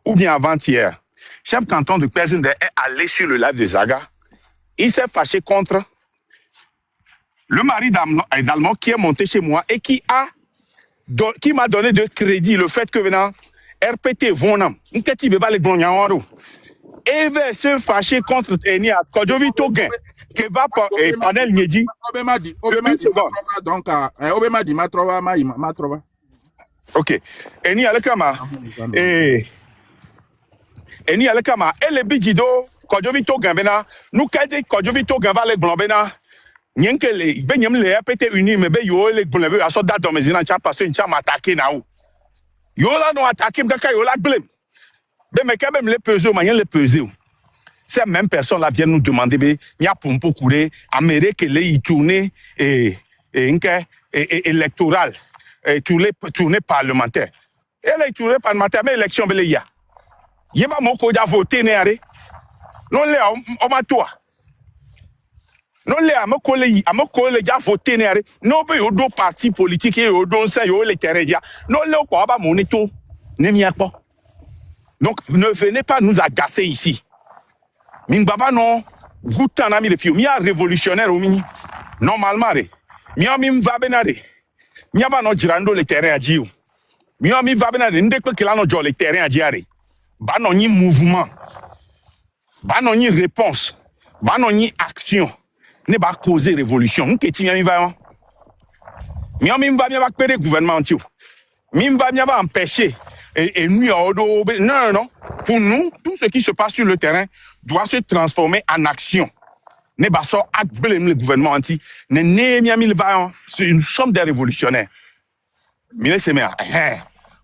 Speaker 1: ou bien avant-hier, chef canton de Kwezin est allé sur le live de Zaga. Il s'est fâché contre le mari d'Allemand qui est monté chez moi et qui m'a donné de crédit le fait que maintenant RPT Vonam, et va se fâcher contre Enia Kodjovi Togen qui va panel Nyedi.
Speaker 2: Donc, Obema dit ma trova.
Speaker 1: Ok. Enia Alekama. Enia Alekama. Et le bijido Kodjovi Togen bena. Nous kadi Kodjovi Togen va le blanc bena. Nyenkele benyem le RPT uni me be yo le blanc aso da domezina cha parce que ncha m'attaquer na ou. Yo la no attaquer m'kaka yo la blame. Mais quand même les peser, les peser. Ces mêmes personnes là viennent nous demander, il y a pour courir, Amérique les tournées électorales, tournées parlementaires. Et les tournées parlementaires, mais élection il y a. Il y a pas mon code à voter néaré. Non les on m'a toi. Non les à me coller à voter néaré. Non peu au deux partis politiques et au deux ça yo les terrains. Non les quoi ba mon tout. Ne m'y a pas. Donc, ne venez pas nous agacer ici. Mingbaba non, goutan ami le fio, mia révolutionnaire au mini. Normalement, mia mi va benade. Mia ba no girando le terrain à Dieu. Mia mi va benade, ndekwe kila no jo le terrain à Dieu. Ba no ni mouvement. Ba no ni réponse. Ba no ni action. Ne ba causer révolution. Nketi mia mi va. Mia mi va créer gouvernement antio. Mi va empêcher. Et nous, non. Pour nous, tout ce qui se passe sur le terrain doit se transformer en action. Ne pas so le gouvernement anti. Nous sommes des révolutionnaires.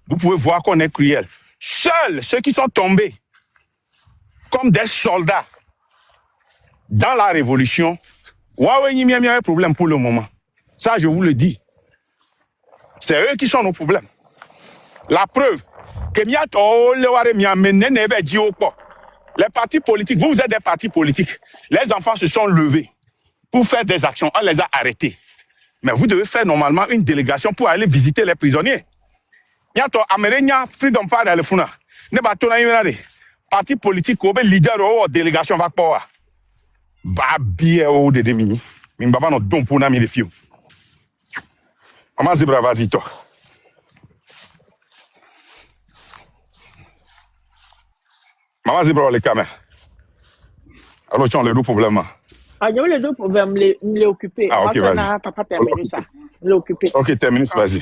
Speaker 1: Vous pouvez voir qu'on est cruel. Seuls ceux qui sont tombés comme des soldats dans la révolution Huawei n'y a un problème pour le moment. Ça, je vous le dis. C'est eux qui sont nos problèmes. La preuve, que les partis politiques, vous êtes des partis politiques. Les enfants se sont levés pour faire des actions. On les a arrêtés. Mais vous devez faire normalement une délégation pour aller visiter les prisonniers. Yato Amerenya Freedom Fighter le funa. Ne ba tona yinare. Parti politique ou leader ou délégation va pas. Ba bien ou de demi. Min baba no don pour na mi le fiu. Maman Zebra, vas-y toi. Maman Zebra les caméras. Alors tu as le problème.
Speaker 5: Ah, il y a eu les deux problèmes, me les occuper.
Speaker 1: Ah, ok,
Speaker 5: Moi,
Speaker 1: vas-y.
Speaker 5: papa termine ça. Me les occuper.
Speaker 1: Ok, termine, vas-y.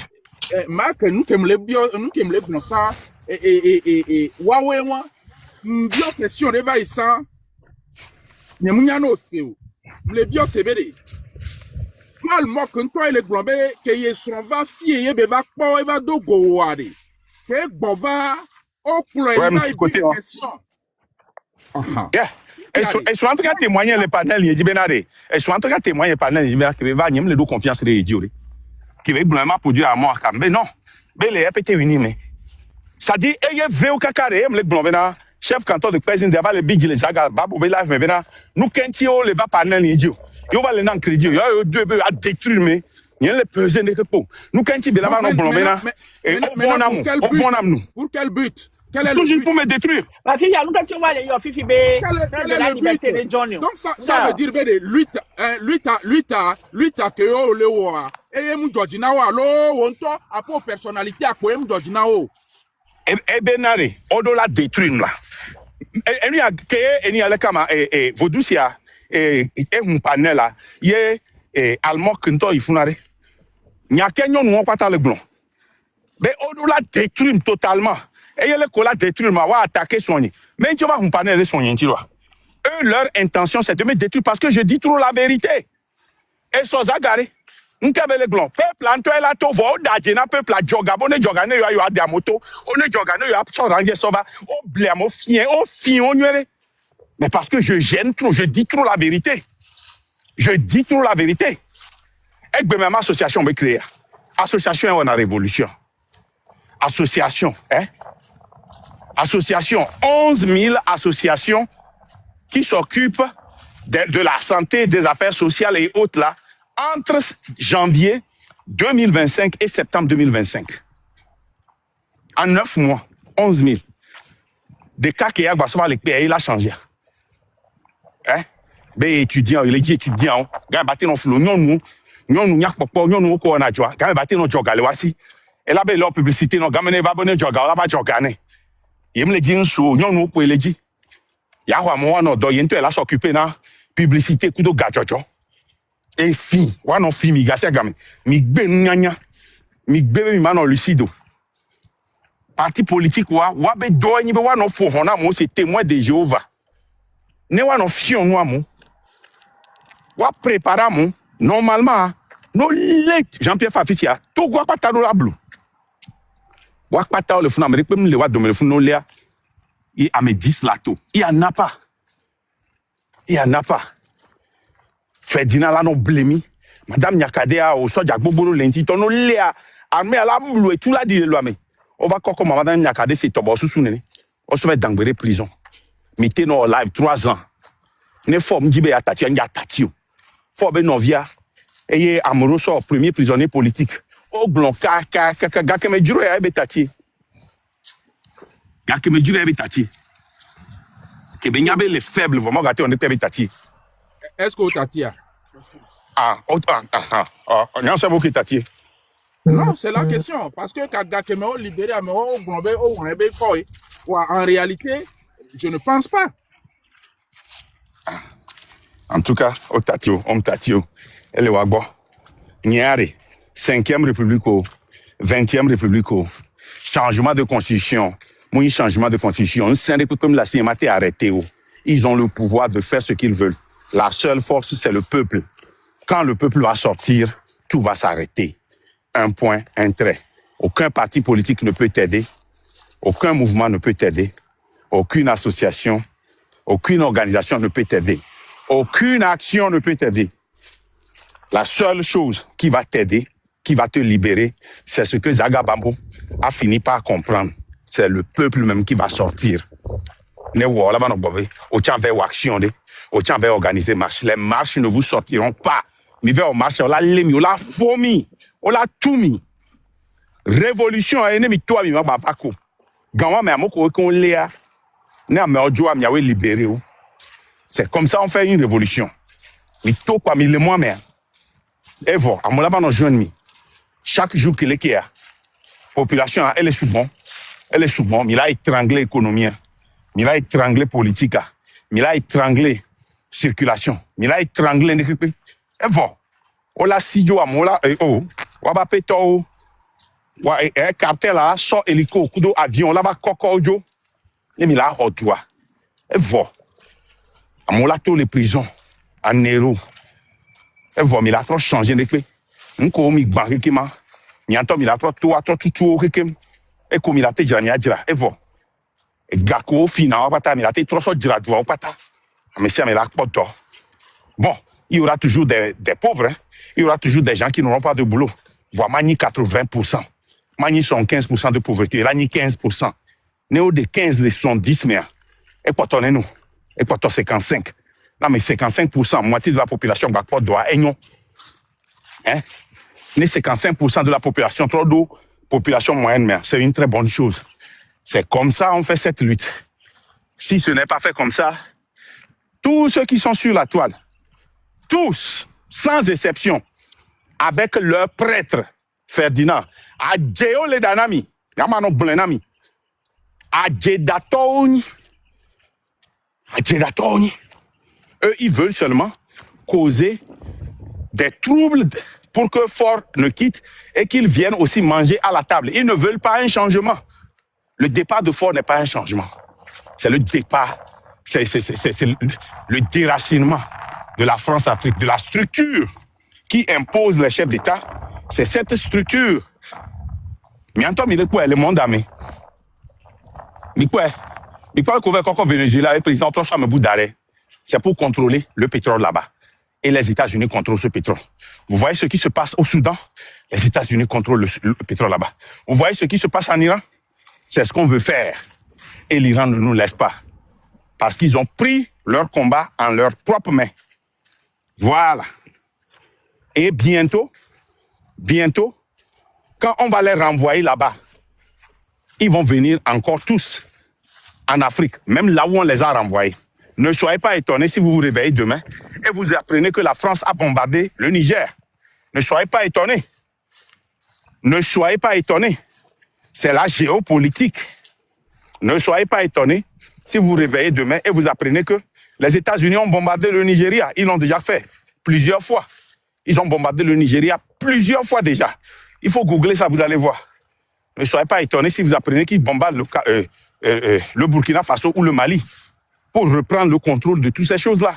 Speaker 2: Marc, nous qui me bon ça, et Huawei, moi, bien question de ça, n'y a rien au CEO. Le bio c'est béré. Mal moi quand toi il est globé que y sont va fier be va pas va do go wari. Que bova au couleur
Speaker 1: Ouais,
Speaker 2: il
Speaker 1: mais
Speaker 2: va
Speaker 1: c'est côté, hein.
Speaker 2: question.
Speaker 1: Yeah. Elles sont en train de témoigner les panels, ils disent Benade. Elles sont en train de témoigner les panels, ils disent que va n'y le do confiance les idiots. Qui va vraiment produire à moi mais non. Mais les FPT unis mais. Ça dit eye veu kakare me le globena chef canton de président d'avoir les bidji les aga babu be live mais bena nous kenti o le va panel idiot. Yo va le nan crédit yo deux be à détruire mais n'y le peser ne que pour. Nous kenti be là va non globena et on vend nous.
Speaker 2: Pour quel but? Quel est le
Speaker 1: Toujours
Speaker 2: but?
Speaker 1: pour me détruire.
Speaker 5: Ma fille, nous quand tu vois les Fifi B,
Speaker 2: Quel est
Speaker 5: la
Speaker 2: le
Speaker 5: liberté de
Speaker 2: but?
Speaker 5: John.
Speaker 2: Donc ça veut dire que lutte que yo le wa. Et mu Georgina wa lo wonto apo personnalité a ko mu Georgina o.
Speaker 1: Et Benare, on doit la détruire là. Et nous a créé et nous a le kama et Vodoucia et un panel là. Yé allemand kinto ifunare. Nya kenyon nous on pas le blanc. Mais on doit la détruire totalement. Et il y a le cola détruire ma wa attaquer soigner. Mais tu vas un panel soigner tu vois. Eux leur intention c'est de me détruire parce que je dis trop la vérité. Et sans agarrer. Nkabele glon peuple anto ela to vo daje na peuple a joga bo ne joga ne yo ade moto o ne joga ne yo so range so ba o ble mo fien o nwere. Mais parce que je gêne trop, je dis trop la vérité. Je dis trop la vérité. Et que même association be créer. Association on a révolution. Association Association 11 000 associations qui s'occupent de la santé, des affaires sociales et autres là. Entre janvier 2025 et septembre 2025, en 9 mois, 11 000. Des cas qui ont les pays, il a changé. Hein? Ben étudiants, il est dit étudiants, gars batté non flou, non nyak popo, non ko na joa, gars batté non joga le wasi. Et là ben leur publicité non gamene va bonne joga, là ba joga ne. Yem le dit nso, non ko le dit. Ya wa mo no do yento ela s'occuper na publicité kudo gajojo. Et fi, wa non fi mi gase game. Mi gbe nyanya. Mi gbe mi mano lucido. Parti politique wa be do ni be wa non fo hona mo c'est témoin de Jéhovah. Ne wa non fion no mo. Wa prépara mo normalement no late Jean-Pierre Fafisia to gwa pata do la blue. Wa pata le funa Amérique me le wa do me le funa no lea. Il a me 10 lato. Il en a pas. Il en a pas. Ferdinand là non blémi. Madame Nyakadea au soja gbogbo lenti to no lea armée à la blue et tout la dit le loi mais. On va encore comme Madame Nyakade c'est tobo sous nene. On se met dans la prison. Mettez nos live 3 ans. Ne forme dibe atati anya tatio. Forbe novia et amoroso premier prisonnier politique. Au blanc ka me juro ya betati. Ya que me juro ya betati. Que benyabe les faibles vraiment gâté on est betati.
Speaker 2: Est-ce que Tatia?
Speaker 1: On a un qui tati.
Speaker 2: Non, c'est la question. Parce que Kagakemeo libéré à Meo, Globé, en réalité, je ne pense pas.
Speaker 1: En tout cas, au tatio, elle est wagbo. Niare, 5e République, 20e République, changement de constitution. Oui, changement de constitution. C'est un peu comme la CMAT arrêté. Ils ont le pouvoir de faire ce qu'ils veulent. La seule force, c'est le peuple. Quand le peuple va sortir, tout va s'arrêter. Un point, un trait. Aucun parti politique ne peut t'aider. Aucun mouvement ne peut t'aider. Aucune association, aucune organisation ne peut t'aider. Aucune action ne peut t'aider. La seule chose qui va t'aider, qui va te libérer, c'est ce que Zaga Bambo a fini par comprendre. C'est le peuple même qui va sortir. Ne wo là-bas, au tient vers action, au tient vers organiser marche. Les marches ne vous sortiront pas. Mais vers marche, on l'a lémi, on l'a fourmi, on l'a tout mis. Révolution, ennemi, toi, mi ma babako. Gawa, mais à mon côté, on l'est. Ne me ojoa, mi awe libéré. C'est comme ça on fait une révolution. Mais tout quoi, mi le moi, mais. Et voilà, à mon là-bas, on joue mi. Chaque jour qu'il est a, population, elle est souvent, mais il a étranglé l'économie, il a étranglé politique, il a étranglé circulation, il a étranglé l'équipe. Et voilà, on l'a si à mon là, on va péter, un cartel là, sort hélico, coup d'avion, là-bas, coco, et il a hot droit. Et voilà, à mon là, tous les prisons, à Nero, et voilà, il a trop changé l'équipe. Nko mi banque qui m'a nyanto mi la trop tout kekem e ko mi la te jira ni ajira e vo e gako fina wa pata mi la te trop so jira dwa pata mais si mi la poto. Bon, il y aura toujours des pauvres, hein? Il y aura toujours des gens qui n'auront pas de boulot. Voilà, mani 80%, mani 75% de pauvreté, là ni 15%. Néo de 15 de 70 mais et poto nous et poto 55. Non mais 55%, moitié de la population va pas doit egnon. Hein? 55% de la population, trop d'eau, population moyenne, mais c'est une très bonne chose. C'est comme ça on fait cette lutte. Si ce n'est pas fait comme ça, tous ceux qui sont sur la toile, tous, sans exception, avec leur prêtre, Ferdinand, Adjeo le danami, Yamano Blenami, Adjedatoni, eux, ils veulent seulement causer des troubles pour que Ford ne quitte et qu'ils viennent aussi manger à la table. Ils ne veulent pas un changement. Le départ de Ford n'est pas un changement. C'est le départ, c'est le déracinement de la France-Afrique, de la structure qui impose les chefs d'État. C'est cette structure. Mais en il est quoi le monde amé? Mais quoi? Il parle qu'on va encore Venezuela, le président Trocha me bout d'arrêt. C'est pour contrôler le pétrole là-bas. Et les États-Unis contrôlent ce pétrole. Vous voyez ce qui se passe au Soudan? Les États-Unis contrôlent le pétrole là-bas. Vous voyez ce qui se passe en Iran? C'est ce qu'on veut faire. Et l'Iran ne nous laisse pas. Parce qu'ils ont pris leur combat en leurs propres mains. Voilà. Et bientôt, quand on va les renvoyer là-bas, ils vont venir encore tous en Afrique, même là où on les a renvoyés. Ne soyez pas étonnés si vous vous réveillez demain et vous apprenez que la France a bombardé le Niger. Ne soyez pas étonnés. Ne soyez pas étonnés. C'est la géopolitique. Ne soyez pas étonnés si vous vous réveillez demain et vous apprenez que les États-Unis ont bombardé le Nigeria. Ils l'ont déjà fait plusieurs fois. Ils ont bombardé le Nigeria plusieurs fois déjà. Il faut googler ça, vous allez voir. Ne soyez pas étonnés si vous apprenez qu'ils bombardent le Burkina Faso ou le Mali pour reprendre le contrôle de toutes ces choses-là.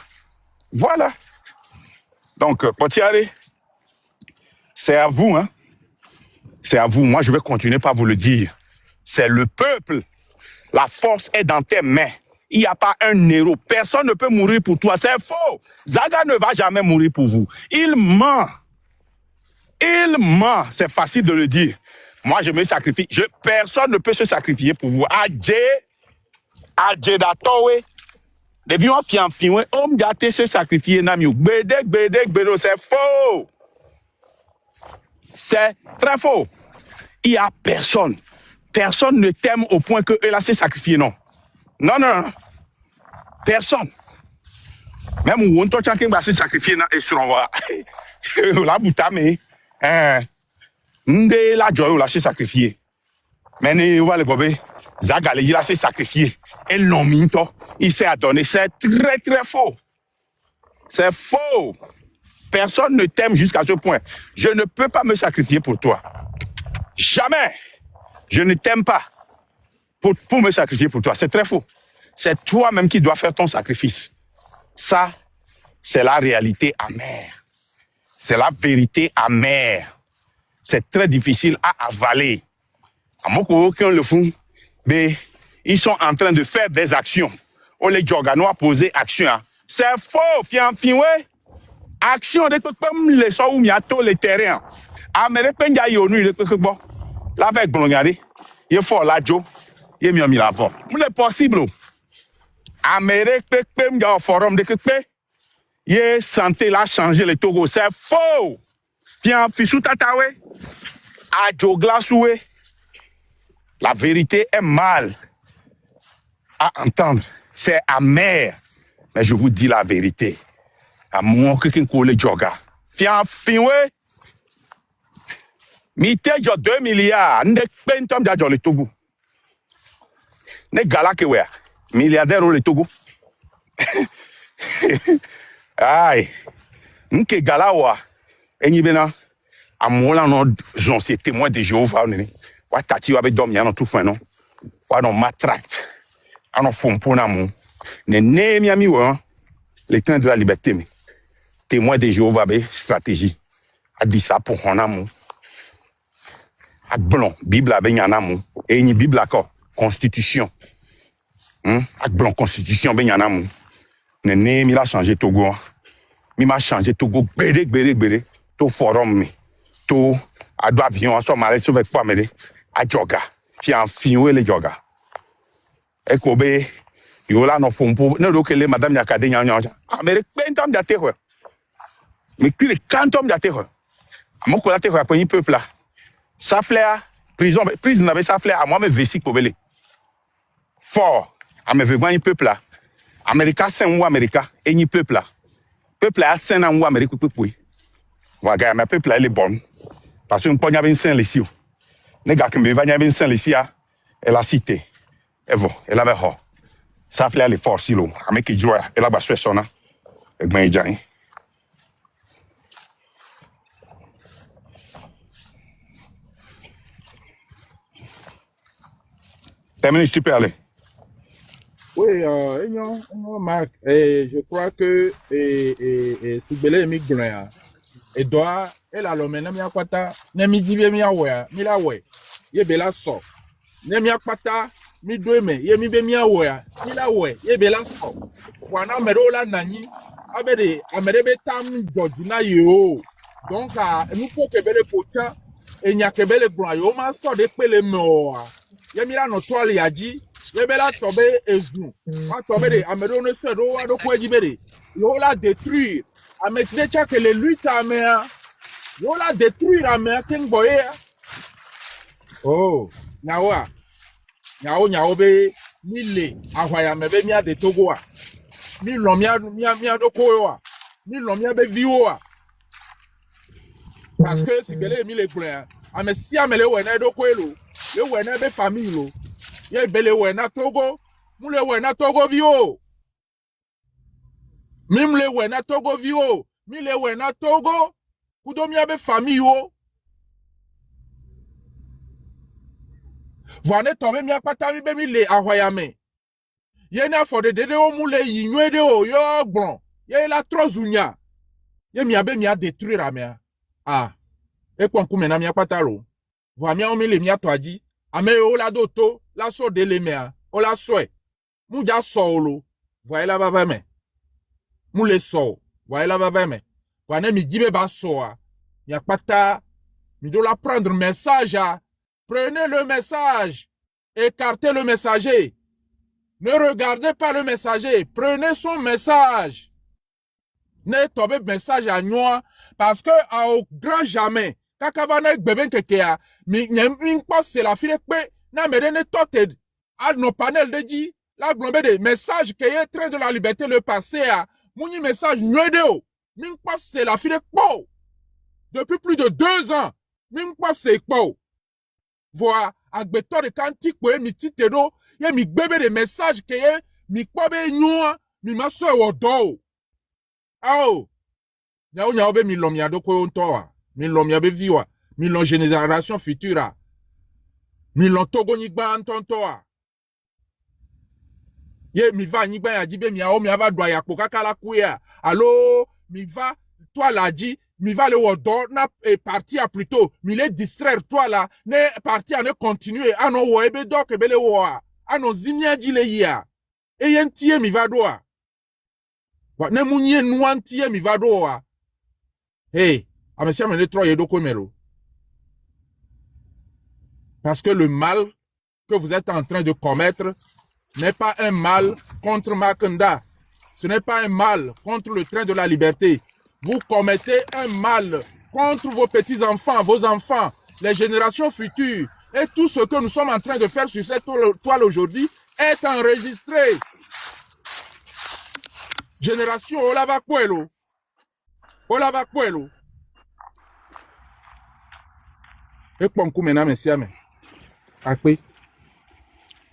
Speaker 1: Voilà. Donc, Potiare, c'est à vous, hein. C'est à vous. Moi, je vais continuer par vous le dire. C'est le peuple. La force est dans tes mains. Il n'y a pas un héros. Personne ne peut mourir pour toi. C'est faux. Zaga ne va jamais mourir pour vous. Il ment. Il ment. C'est facile de le dire. Moi, je me sacrifie. Personne ne peut se sacrifier pour vous. Adje datowe. Les gens qui ont filmé, on a se sacrifier. C'est faux. C'est très faux. Il n'y a personne. Personne ne t'aime au point que elle a se sacrifié, non. Non. Personne. Même où on t'a se sacrifier, et sur la boutame, Nde la joie la se sacrifier. Mais ne va le bobé. Zaga il a se sacrifier. Et l'on minto, il s'est adonné. C'est très très faux. C'est faux. Personne ne t'aime jusqu'à ce point. Je ne peux pas me sacrifier pour toi. Jamais. Je ne t'aime pas pour me sacrifier pour toi. C'est très faux. C'est toi-même qui dois faire ton sacrifice. Ça, c'est la réalité amère. C'est la vérité amère. C'est très difficile à avaler. À mon aucun le font, mais ils sont en train de faire des actions. On les organes poser action. C'est faux, fianfioué. action de kpekpem le so wu miato le terrain amere penja yo nu le kpekpebo la ve glonyare ye fo la jo ye mi la vo le possible amere kpekpem ja forum de kpekpe ye santé la changer le Togo c'est faux tiens fichu tatawe ajo glasoué la vérité est mal à entendre c'est amer mais je vous dis la vérité à moi quelqu'un colle joga tiens finwe mi te jo 2 milliards ne pentom ja jo le Togo ne gala ke we milliardaire le Togo ai nke gala wa enyi bena amola no j'en c'est témoin de Jéhovah ne wa tati wa be dom ya no tout fin non wa no matract ano fompo na mo ne mi ami wa le train de la liberté mais témoin de Jéhovah be stratégie a dit ça pour on amour a blanc bible be nyana mo enyi bible ko constitution a blanc constitution be nyana mo ne mi la changer Togo mi m'a changé Togo gbere to forum mi to ado avion so mare so ve kwa mere a joga fi an finwe le joga e ko be yo la no fompo ne do kele madame yakade nya amere pentom da te ho mi kire kantom da te ho mo ko la te ho pour peuple là ça fleur prison n'avait ça fleur à moi me vesi ko bele fort a me ve gwan peuple là America sen ou America eni peuple là peuple a sen en ou America peuple wa ga me peuple elle est bonne parce que on ponya ben sen lesi o ne ga kembe va nya ben sen lesi a elle a cité evo elle avait ho ça fleur les forces lo avec joie elle a ba sona e gban jan termine s'il te plaît.
Speaker 2: Oui, Marc, je crois que Soubele Migrant, et doit, elle a l'homme, n'a pas n'a mi dit mi awe, mi la we, ye bela so, n'a mi akpata, mi doueme, ye mi be mi awe, mi la we, ye bela so. Wana merola nani, abede, amerebe tam jodina yo. Donc, nous faut que bele pocha, et n'y a que bele grand, yo ma so de pele mo. Ye mi la no toile yaji. Ye bela tobe ezu. Ma tobe de amero ne se do wa do ko jibere. Yo la détruire. Ametide cha que le lutte amea. Yo la détruire amea king boye. Oh, nyawa. Nyawo be mille ahwaya mebe mia de Togo a. Mi lo mia do ko wa. Mi lo mia be viwo a. Parce que si bele mi le kule. Ame si amele we na do ko elo. Le we na be famille lo. Ye bele we na Togo, mule we na Togo vio. Mimle we na Togo vio, mile we na Togo, kudomi abe famille yo. Vane tombe mi apata mi be mi le ahoyame. Ye na for de dede o mule yinwe de o yo gbon. Ye la trozunya. Ye mi abe mi a détruire amea. Ah. E kwa nkume na mi apata lo. Vwa mi a omile mi atwaji. Ame o la doto. La so de lemea, o la soe. Mou ja solo, voye la vaveme. Mou le so, voye la vaveme. Wane mi dibe ba soa. Mi akpata, mi do la prendre message. Prenez le message. Écartez le messager. Ne regardez pas le messager. Prenez son message. Ne tombez message à noir. Parce que au grand jamais, kakavane beben kekea, mi passe la file kwe. Na merene tote à nos panels de dit la globé de message qui est train de la liberté le passé à mouni message nuedeo min passe la fille po depuis plus de 2 ans min passe po voix agbeto de kantik po mi titero ye mi bébé de message qui est mi kwabe nyua mi maso wodo ao nyao be mi lomia do ko ontoa mi lomia be viwa mi lon génération future. Milon Togo nyigba antontoa. Ye mi va nyigba ya jibe mi a o mi ava dwa ya kokakala kuya. Allo mi va toi la dit mi va le wodo na parti a plutôt mi le distraire toi là ne parti a ne continuer ano wo ebe do ke bele wo ano zimia ji le ya. E yentie mi va doa. Wa ne munye nuantie mi va doa. Hey, monsieur Amene Troye Edo Komero. Parce que le mal que vous êtes en train de commettre n'est pas un mal contre Makanda. Ce n'est pas un mal contre le train de la liberté. Vous commettez un mal contre vos petits-enfants, vos enfants, les générations futures. Et tout ce que nous sommes en train de faire sur cette toile aujourd'hui est enregistré. Génération Olavakwelo. Olavakwelo. Et pour maintenant, messieurs, Akpe.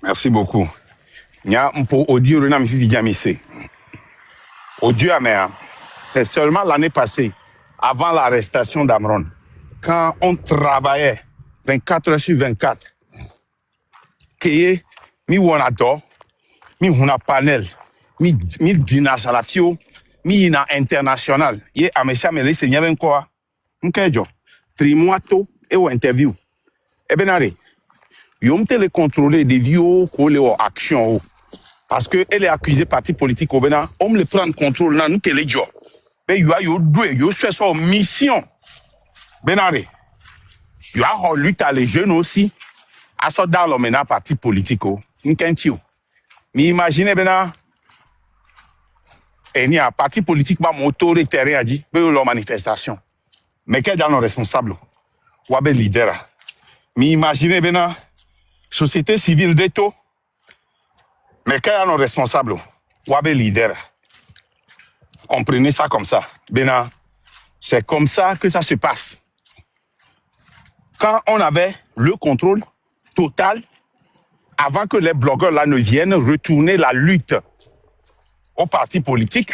Speaker 1: Merci beaucoup. Nya mpo audio na mfifi diamise. Audio amea. C'est seulement l'année passée, avant l'arrestation d'Amron, quand on travaillait 24 heures sur 24, que mi wonado, mi huna panel, mi dina salafio, mi ina international. Ye amesa mele se nyaven quoi? Nkejo. Trimwato e o interview. E benare. Yom te le contrôler des vieux ko le action parce que elle est accusée parti politique au Bénin, on le prend contrôle là nous te le job. Mais yo doué, yo fait son mission. Benare. Yo a lutte à les jeunes aussi. À ce dans le maintenant parti politique nkentio. Mais imaginez Bénin et ni un parti politique ba motoré terrain a dit be leur manifestation. Mais quel dans nos responsables ou be leader. Mais imaginez Bénin société civile d'Eto, mais quels sont nos responsables? Wabe leader. Comprenez ça comme ça. Bénin, c'est comme ça que ça se passe. Quand on avait le contrôle total, avant que les blogueurs là ne viennent retourner la lutte aux partis politiques,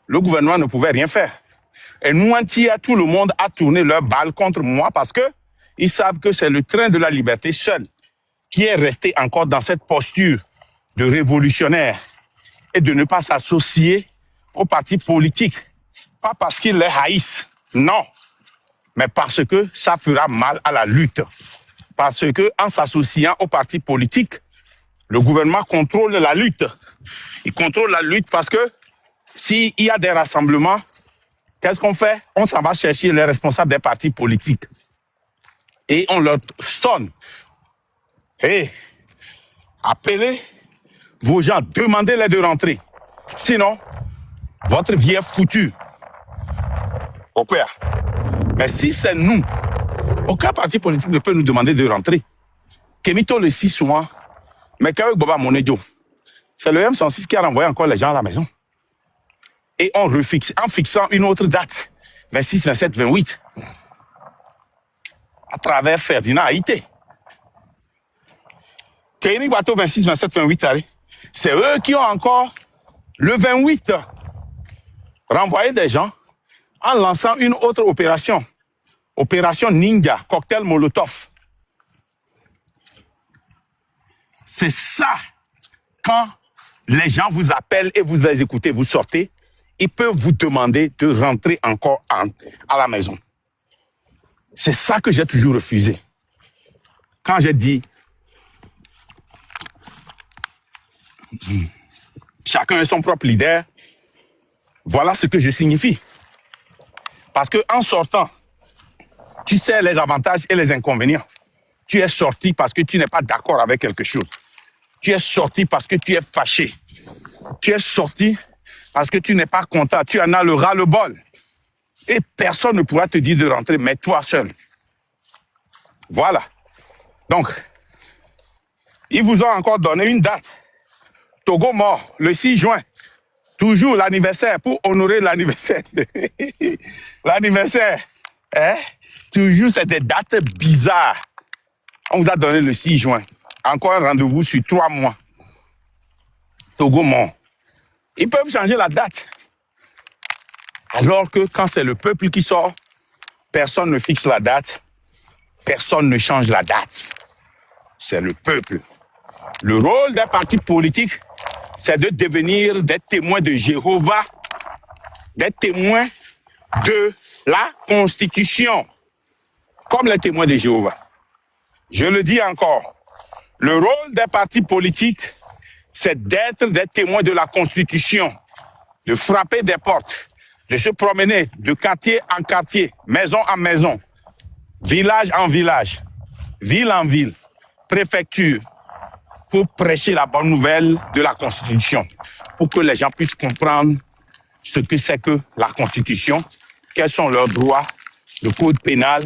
Speaker 1: le gouvernement ne pouvait rien faire. Et nous entiers, tout le monde a tourné leur balle contre moi parce que ils savent que c'est le train de la liberté seul qui est resté encore dans cette posture de révolutionnaire et de ne pas s'associer aux partis politiques. Pas parce qu'ils les haïssent, non, mais parce que ça fera mal à la lutte. Parce que en s'associant aux partis politiques, le gouvernement contrôle la lutte. Il contrôle la lutte parce que s'il y a des rassemblements, qu'est-ce qu'on fait? On s'en va chercher les responsables des partis politiques. Et on leur sonne. Hey, appelez vos gens, demandez-les de rentrer. Sinon, votre vie est foutue. Ok. Mais si c'est nous, aucun parti politique ne peut nous demander de rentrer. Kemito le 6 mois, mais qu'avec Boba Monejo, c'est le M106 qui a renvoyé encore les gens à la maison. Et on refixe, en fixant une autre date, 26, 27, 28. À travers Ferdinand Haïté. Kéni Bateau 26, 27, 28, c'est eux qui ont encore le 28 renvoyé des gens en lançant une autre opération. Opération Ninja, cocktail Molotov. C'est ça. Quand les gens vous appellent et vous les écoutez, vous sortez, ils peuvent vous demander de rentrer encore à la maison. C'est ça que j'ai toujours refusé. Quand j'ai dit chacun est son propre leader, voilà ce que je signifie. Parce que en sortant, tu sais les avantages et les inconvénients. Tu es sorti parce que tu n'es pas d'accord avec quelque chose. Tu es sorti parce que tu es fâché. Tu es sorti parce que tu n'es pas content. Tu en as le ras-le-bol. Et personne ne pourra te dire de rentrer, mais toi seul. Voilà. Donc, ils vous ont encore donné une date. Togo mort, le 6 juin. Toujours l'anniversaire, pour honorer l'anniversaire. L'anniversaire. Hein? Toujours, c'est des dates bizarres. On vous a donné le 6 juin. Encore un rendez-vous sur 3 mois. Togo mort. Ils peuvent changer la date. Alors que quand c'est le peuple qui sort, personne ne fixe la date, personne ne change la date. C'est le peuple. Le rôle des partis politiques, c'est de devenir des témoins de Jéhovah, des témoins de la Constitution, comme les témoins de Jéhovah. Je le dis encore, le rôle des partis politiques, c'est d'être des témoins de la Constitution, de frapper des portes, de se promener de quartier en quartier, maison en maison, village en village, ville en ville, préfecture, pour prêcher la bonne nouvelle de la Constitution, pour que les gens puissent comprendre ce que c'est que la Constitution, quels sont leurs droits, le code pénal,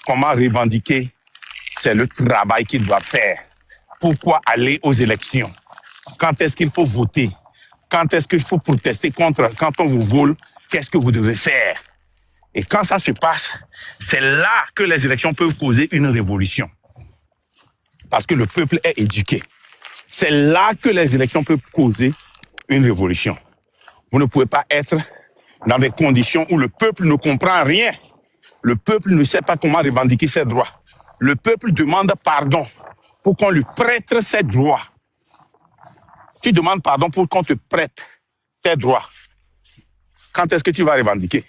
Speaker 1: comment revendiquer, c'est le travail qu'ils doivent faire. Pourquoi aller aux élections? Quand est-ce qu'il faut voter? Quand est-ce qu'il faut protester contre? Quand on vous vole, qu'est-ce que vous devez faire? Et quand ça se passe, c'est là que les élections peuvent causer une révolution. Parce que le peuple est éduqué. C'est là que les élections peuvent causer une révolution. Vous ne pouvez pas être dans des conditions où le peuple ne comprend rien. Le peuple ne sait pas comment revendiquer ses droits. Le peuple demande pardon pour qu'on lui prête ses droits. Tu demandes pardon pour qu'on te prête tes droits. Quand est-ce que tu vas revendiquer?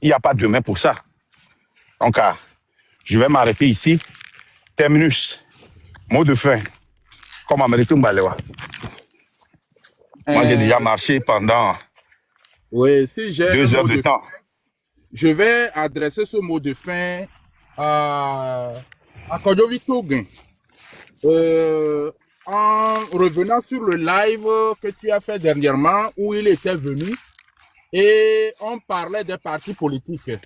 Speaker 1: Il n'y a pas de demain pour ça. Donc, je vais m'arrêter ici. Terminus. Mot de fin. Comme Américain Balewa. Moi, j'ai déjà marché pendant
Speaker 2: Oui, si j'ai
Speaker 1: 2 heures de temps.
Speaker 2: je vais adresser ce mot de fin à Kodjovi Toguin. En revenant sur le live que tu as fait dernièrement, où il était venu, et on parlait des partis politiques.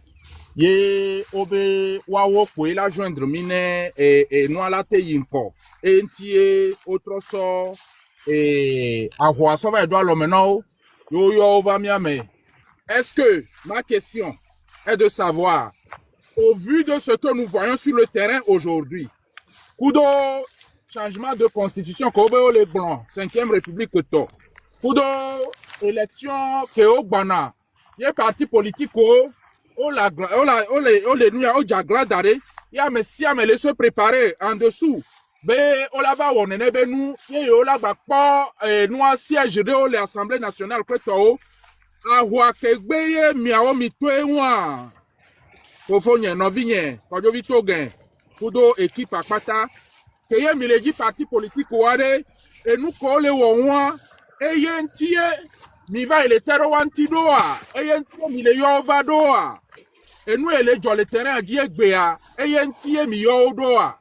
Speaker 2: Ye obe wawo kwe la joindre mine et nous la te yinko. Et ntie autre sort et à ça va être maintenant yo va miame. Est-ce que ma question est de savoir, au vu de ce que nous voyons sur le terrain aujourd'hui, kudo changement de constitution kobe les blancs 5e république to kudo élection ke o gbana ye parti politique o jagla dare ya me si amele se préparer en dessous be o la va wonene be nu ye o la gba po nu siège de l'Assemblée nationale que to ahua ke gbe ye miawo mi to enwa fofo nye no vinye Kodjovi Toguin kudo équipe akpata que ye mi le di parti politique ware et nous colle wonwa e ye ntie mi va ele tero wanti doa e ye ntie mi le yova doa et nous ele jo le terrain a di egbea e ye ntie mi yo doa.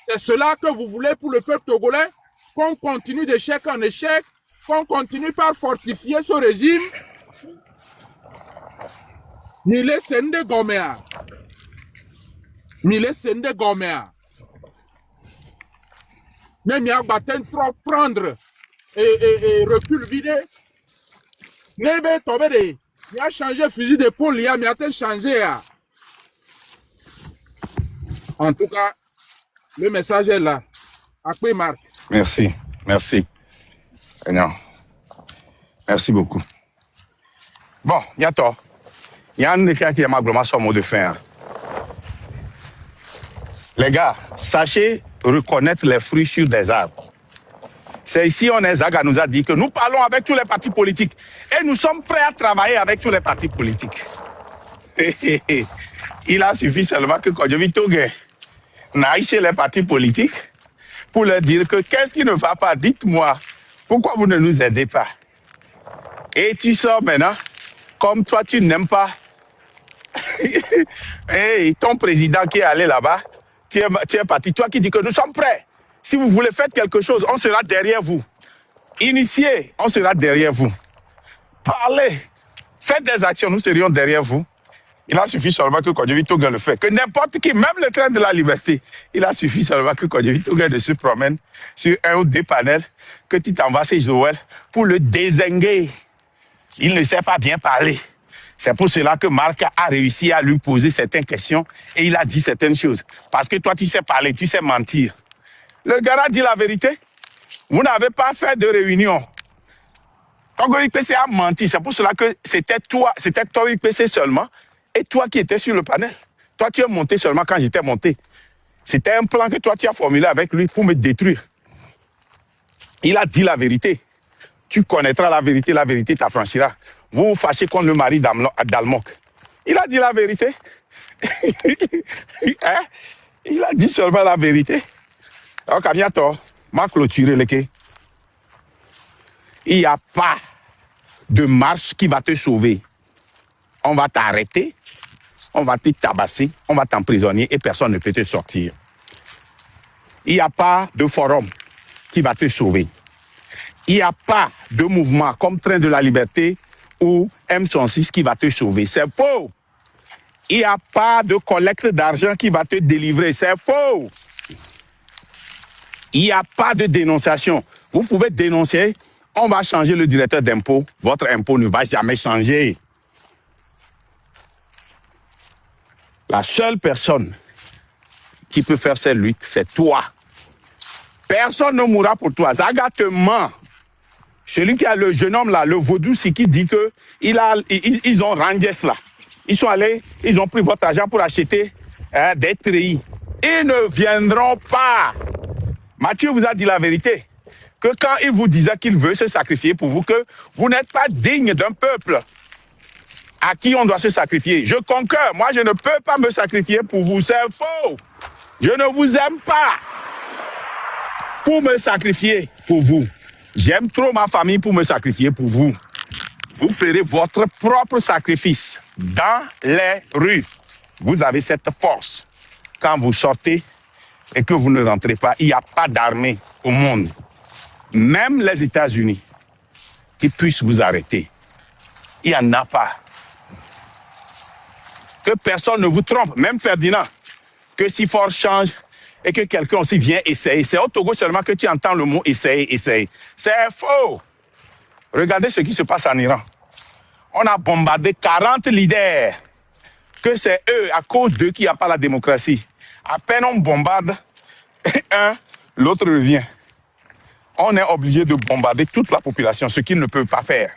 Speaker 2: C'est cela que vous voulez pour le peuple togolais, qu'on continue d'échec en échec, qu'on continue par fortifier ce régime. Mile sende gomea. Mile sende gomea. Même il y a trop prendre et recul vidé. Nebe tobere. Il a changé fusil d'épaule, il a changé. En tout cas, le message est là. Après Marc.
Speaker 1: Merci. Merci. Non. Merci beaucoup. Bon, il y a toi. Il y a un écrit qui est ma son mot de fin. Les gars, sachez reconnaître les fruits sur des arbres. C'est ici on est Zaga nous a dit que nous parlons avec tous les partis politiques et nous sommes prêts à travailler avec tous les partis politiques. Il a suffi seulement que Kodjovi Toguin n'aille chez les partis politiques pour leur dire que qu'est-ce qui ne va pas, dites-moi, pourquoi vous ne nous aidez pas? Et tu sors maintenant, comme toi tu n'aimes pas et ton président qui est allé là-bas, tu es parti, toi qui dis que nous sommes prêts. Si vous voulez faire quelque chose, on sera derrière vous. Initiez, on sera derrière vous. Parlez, faites des actions, nous serions derrière vous. Il a suffi seulement que Kodjovi Toguin le fait. Que n'importe qui, même le train de la liberté, il a suffi seulement que Kodjovi Toguin se promène sur un ou deux panels, que tu t'envoies chez Joël pour le dézinguer. Il ne sait pas bien parler. C'est pour cela que Marc a réussi à lui poser certaines questions et il a dit certaines choses. Parce que toi, tu sais parler, tu sais mentir. Le gars a dit la vérité. Vous n'avez pas fait de réunion. Togo IPC a menti. C'est pour cela que c'était toi IPC seulement et toi qui étais sur le panel. Toi, tu es monté seulement quand j'étais monté. C'était un plan que toi, tu as formulé avec lui pour me détruire. Il a dit la vérité. Tu connaîtras la vérité t'affranchira. Vous vous fâchez contre le mari d'Almok. Il a dit la vérité. Hein? Il a dit seulement la vérité. Donc, à bientôt. Ma clôture, il n'y a pas de marche qui va te sauver. on va t'arrêter, on va te tabasser, on va t'emprisonner et personne ne peut te sortir. Il n'y a pas de forum qui va te sauver. Il n'y a pas de mouvement comme Train de la Liberté ou M66 qui va te sauver. C'est faux. Il n'y a pas de collecte d'argent qui va te délivrer. C'est faux. Il n'y a pas de dénonciation. Vous pouvez dénoncer, on va changer le directeur d'impôt. Votre impôt ne va jamais changer. La seule personne qui peut faire cette lutte, c'est toi. Personne ne mourra pour toi. Zaga te ment. Celui qui a le jeune homme là, le vaudou, c'est qui dit que ils ont rendu cela. Ils sont allés, ils ont pris votre argent pour acheter des treillis. Ils ne viendront pas. Mathieu vous a dit la vérité. Que quand il vous disait qu'il veut se sacrifier pour vous, que vous n'êtes pas digne d'un peuple à qui on doit se sacrifier. Je concurs. Moi, je ne peux pas me sacrifier pour vous. C'est faux. Je ne vous aime pas pour me sacrifier pour vous. J'aime trop ma famille pour me sacrifier pour vous. Vous ferez votre propre sacrifice dans les rues. Vous avez cette force. Quand vous sortez et que vous ne rentrez pas, il n'y a pas d'armée au monde, même les États-Unis, qui puissent vous arrêter. Il n'y en a pas. Que personne ne vous trompe, même Ferdinand, que si Fort change et que quelqu'un aussi vient essayer. C'est au Togo seulement que tu entends le mot essayer, essayer. C'est faux. Regardez ce qui se passe en Iran. On a bombardé 40 leaders. Que c'est eux, à cause d'eux, qu'il n'y a pas la démocratie. À peine on bombarde un, l'autre revient. On est obligé de bombarder toute la population, ce qu'ils ne peuvent pas faire.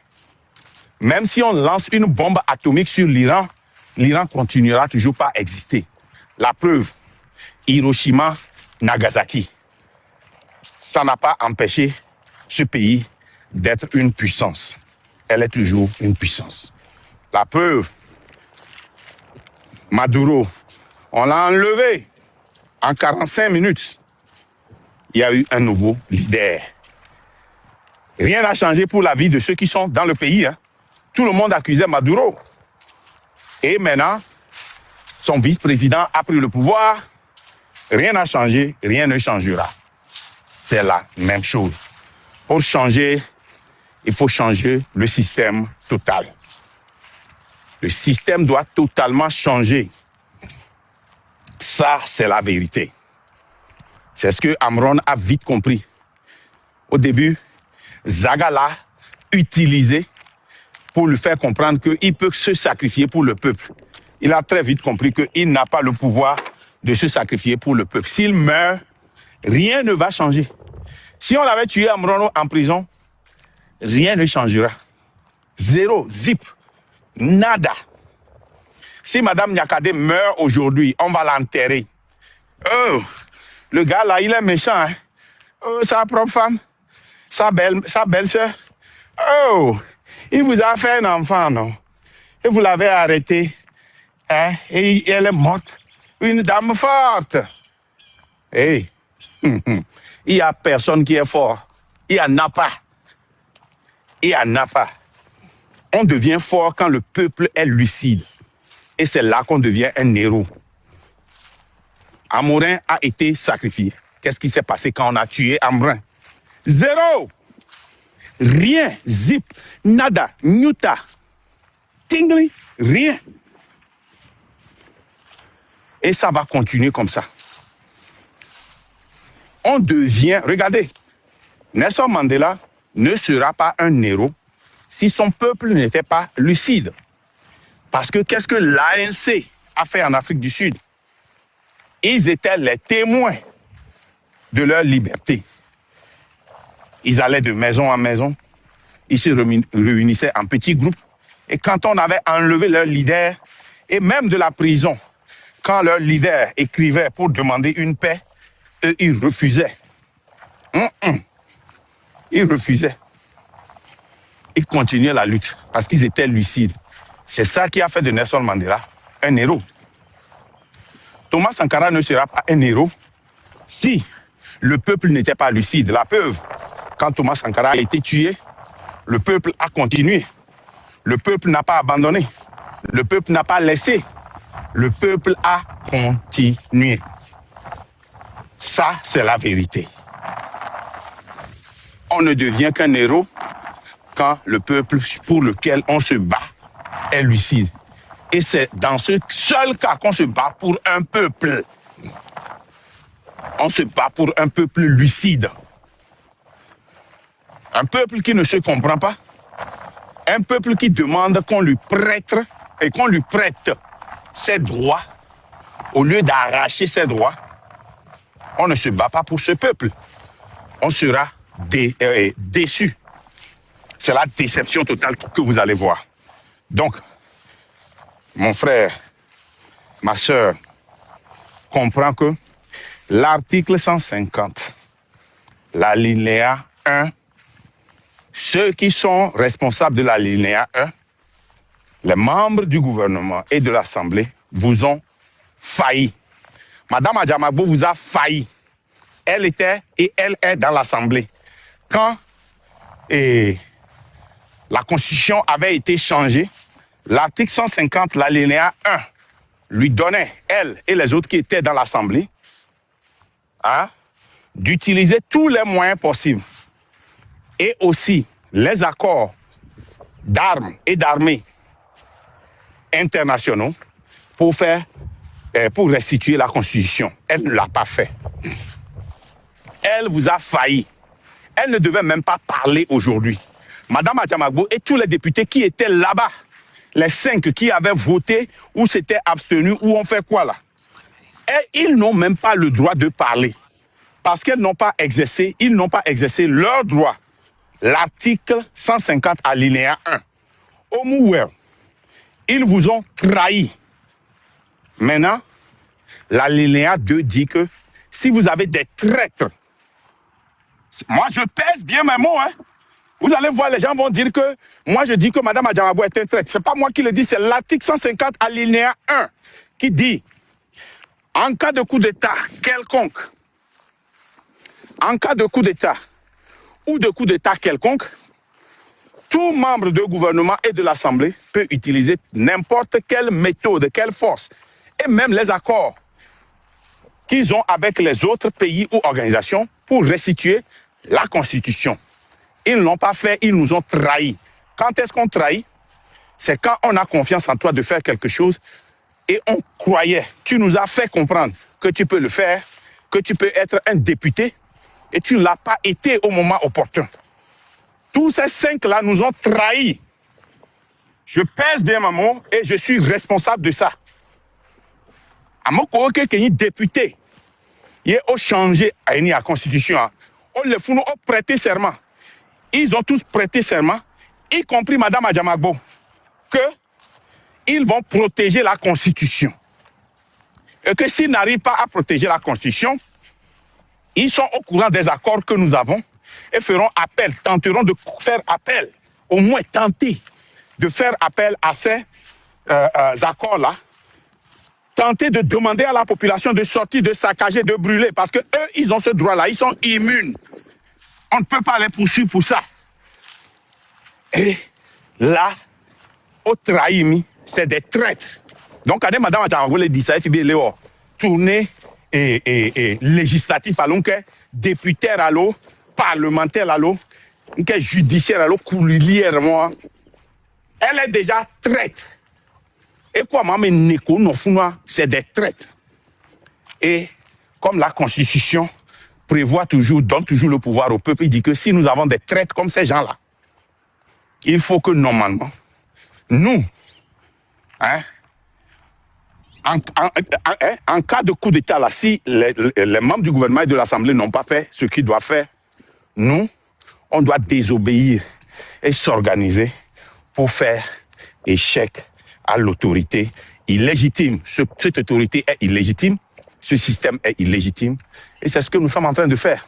Speaker 1: Même si on lance une bombe atomique sur l'Iran, l'Iran continuera toujours pas à exister. La preuve, Hiroshima, Nagasaki. Ça n'a pas empêché ce pays d'être une puissance. Elle est toujours une puissance. La preuve, Maduro, on l'a enlevé en 45 minutes. Il y a eu un nouveau leader. Rien n'a changé pour la vie de ceux qui sont dans le pays. Tout le monde accusait Maduro. Et maintenant, son vice-président a pris le pouvoir. Rien n'a changé, rien ne changera. C'est la même chose. Pour changer, il faut changer le système total. Le système doit totalement changer. Ça, c'est la vérité. C'est ce que Amron a vite compris. Au début, Zaga l'a utilisé pour lui faire comprendre qu'il peut se sacrifier pour le peuple. Il a très vite compris qu'il n'a pas le pouvoir de se sacrifier pour le peuple. S'il meurt, rien ne va changer. Si on l'avait tué Amron en prison, rien ne changera. Zéro, zip, nada. Si Madame Nyakade meurt aujourd'hui, on va l'enterrer. Oh, le gars là, il est méchant. Hein? Oh, sa propre femme, sa belle-sœur. Oh, il vous a fait un enfant, non? Et vous l'avez arrêté. Hein? Et elle est morte. Une dame forte. Hey. Il n'y a personne qui est fort. Il n'y en a pas. Il n'y en a pas. On devient fort quand le peuple est lucide. Et c'est là qu'on devient un héros. Amorin a été sacrifié. Qu'est-ce qui s'est passé quand on a tué Amrin? Zéro. Rien. Zip. Nada. Nyuta. Tingli. Rien. Et ça va continuer comme ça. On devient... Regardez. Nelson Mandela ne sera pas un héros si son peuple n'était pas lucide. Parce que qu'est-ce que l'ANC a fait en Afrique du Sud? Ils étaient les témoins de leur liberté. Ils allaient de maison en maison, ils se réunissaient en petits groupes. Et quand on avait enlevé leur leader, et même de la prison, quand leur leader écrivait pour demander une paix, eux, ils refusaient. Ils refusaient. Ils continuaient la lutte parce qu'ils étaient lucides. C'est ça qui a fait de Nelson Mandela un héros. Thomas Sankara ne sera pas un héros si le peuple n'était pas lucide. La preuve, quand Thomas Sankara a été tué, le peuple a continué. Le peuple n'a pas abandonné. Le peuple n'a pas laissé. Le peuple a continué. Ça, c'est la vérité. On ne devient qu'un héros quand le peuple pour lequel on se bat est lucide. Et c'est dans ce seul cas qu'on se bat pour un peuple. On se bat pour un peuple lucide. Un peuple qui ne se comprend pas. Un peuple qui demande qu'on lui prête et qu'on lui prête ses droits au lieu d'arracher ses droits. On ne se bat pas pour ce peuple. On sera déçu. C'est la déception totale que vous allez voir. Donc, mon frère, ma soeur, comprend que l'article 150, l'alinéa 1, ceux qui sont responsables de l'alinéa 1, les membres du gouvernement et de l'Assemblée, vous ont failli. Madame Adjamagbo vous a failli. Elle était et elle est dans l'Assemblée. Quand la Constitution avait été changée, l'article 150, l'alinéa 1, lui donnait, elle et les autres qui étaient dans l'Assemblée, d'utiliser tous les moyens possibles et aussi les accords d'armes et d'armées internationaux pour restituer la Constitution. Elle ne l'a pas fait. Elle vous a failli. Elle ne devait même pas parler aujourd'hui. Madame Adjamagbo et tous les députés qui étaient là-bas, les 5 qui avaient voté ou s'étaient abstenus ou ont fait quoi là, et ils n'ont même pas le droit de parler parce qu'ils n'ont pas exercé leur droit. L'article 150 alinéa 1. Au Mouer, ils vous ont trahi. Maintenant, l'alinéa 2 dit que si vous avez des traîtres, moi je pèse bien mes mots, hein. Vous allez voir, les gens vont dire que moi je dis que Mme Adjamagbo est un traître. Ce n'est pas moi qui le dis, c'est l'article 150 alinéa 1 qui dit en cas de coup d'État quelconque, en cas de coup d'État ou de coup d'État quelconque, tout membre du gouvernement et de l'Assemblée peut utiliser n'importe quelle méthode, quelle force, et même les accords qu'ils ont avec les autres pays ou organisations pour restituer la Constitution. Ils ne l'ont pas fait, ils nous ont trahis. Quand est-ce qu'on trahit? C'est quand on a confiance en toi de faire quelque chose et on croyait. Tu nous as fait comprendre que tu peux le faire, que tu peux être un député et tu ne l'as pas été au moment opportun. Tous ces 5-là nous ont trahis. Je pèse bien mon mot et je suis responsable de ça. À mon côté, qu'il y ait député, il y a changé la Constitution. On les fout, on prêté serment. Ils ont tous prêté serment, y compris Mme Adjamagbo, qu'ils vont protéger la Constitution. Et que s'ils n'arrivent pas à protéger la Constitution, ils sont au courant des accords que nous avons et feront appel, tenteront de faire appel, au moins tenter de faire appel à ces accords-là, tenter de demander à la population de sortir, de saccager, de brûler, parce qu'eux, ils ont ce droit-là, ils sont immunes. On ne peut pas les poursuivre pour ça. Et là, au trahimi, c'est des traîtres. Donc, quand Mme Adjamagbo le dit ça, il faut bien tourner et législatif à l'eau, député à l'eau, parlementaire à l'eau, judiciaire à l'eau, coulière, moi. Elle est déjà traître. Et quoi, maman, c'est des traîtres. Et comme la Constitution prévoit toujours, donne toujours le pouvoir au peuple, il dit que si nous avons des traîtres comme ces gens-là, il faut que normalement, nous, en cas de coup d'État, là, si les membres du gouvernement et de l'Assemblée n'ont pas fait ce qu'ils doivent faire, nous, on doit désobéir et s'organiser pour faire échec à l'autorité illégitime. Cette autorité est illégitime, ce système est illégitime, et c'est ce que nous sommes en train de faire.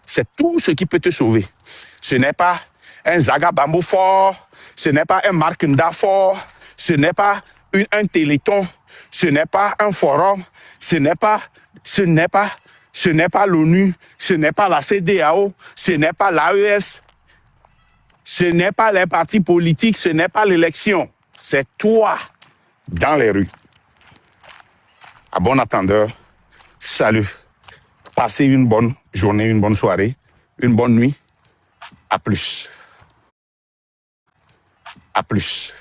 Speaker 1: C'est tout ce qui peut te sauver. Ce n'est pas un Zaga Bambou fort, ce n'est pas un Marc Nda fort, ce n'est pas un téléthon, ce n'est pas un forum, ce n'est pas l'ONU, ce n'est pas la CEDEAO, ce n'est pas l'AES, ce n'est pas les partis politiques, ce n'est pas l'élection. C'est toi dans les rues. À bon attendeur, salut. Passez une bonne journée, une bonne soirée, une bonne nuit. À plus. À plus.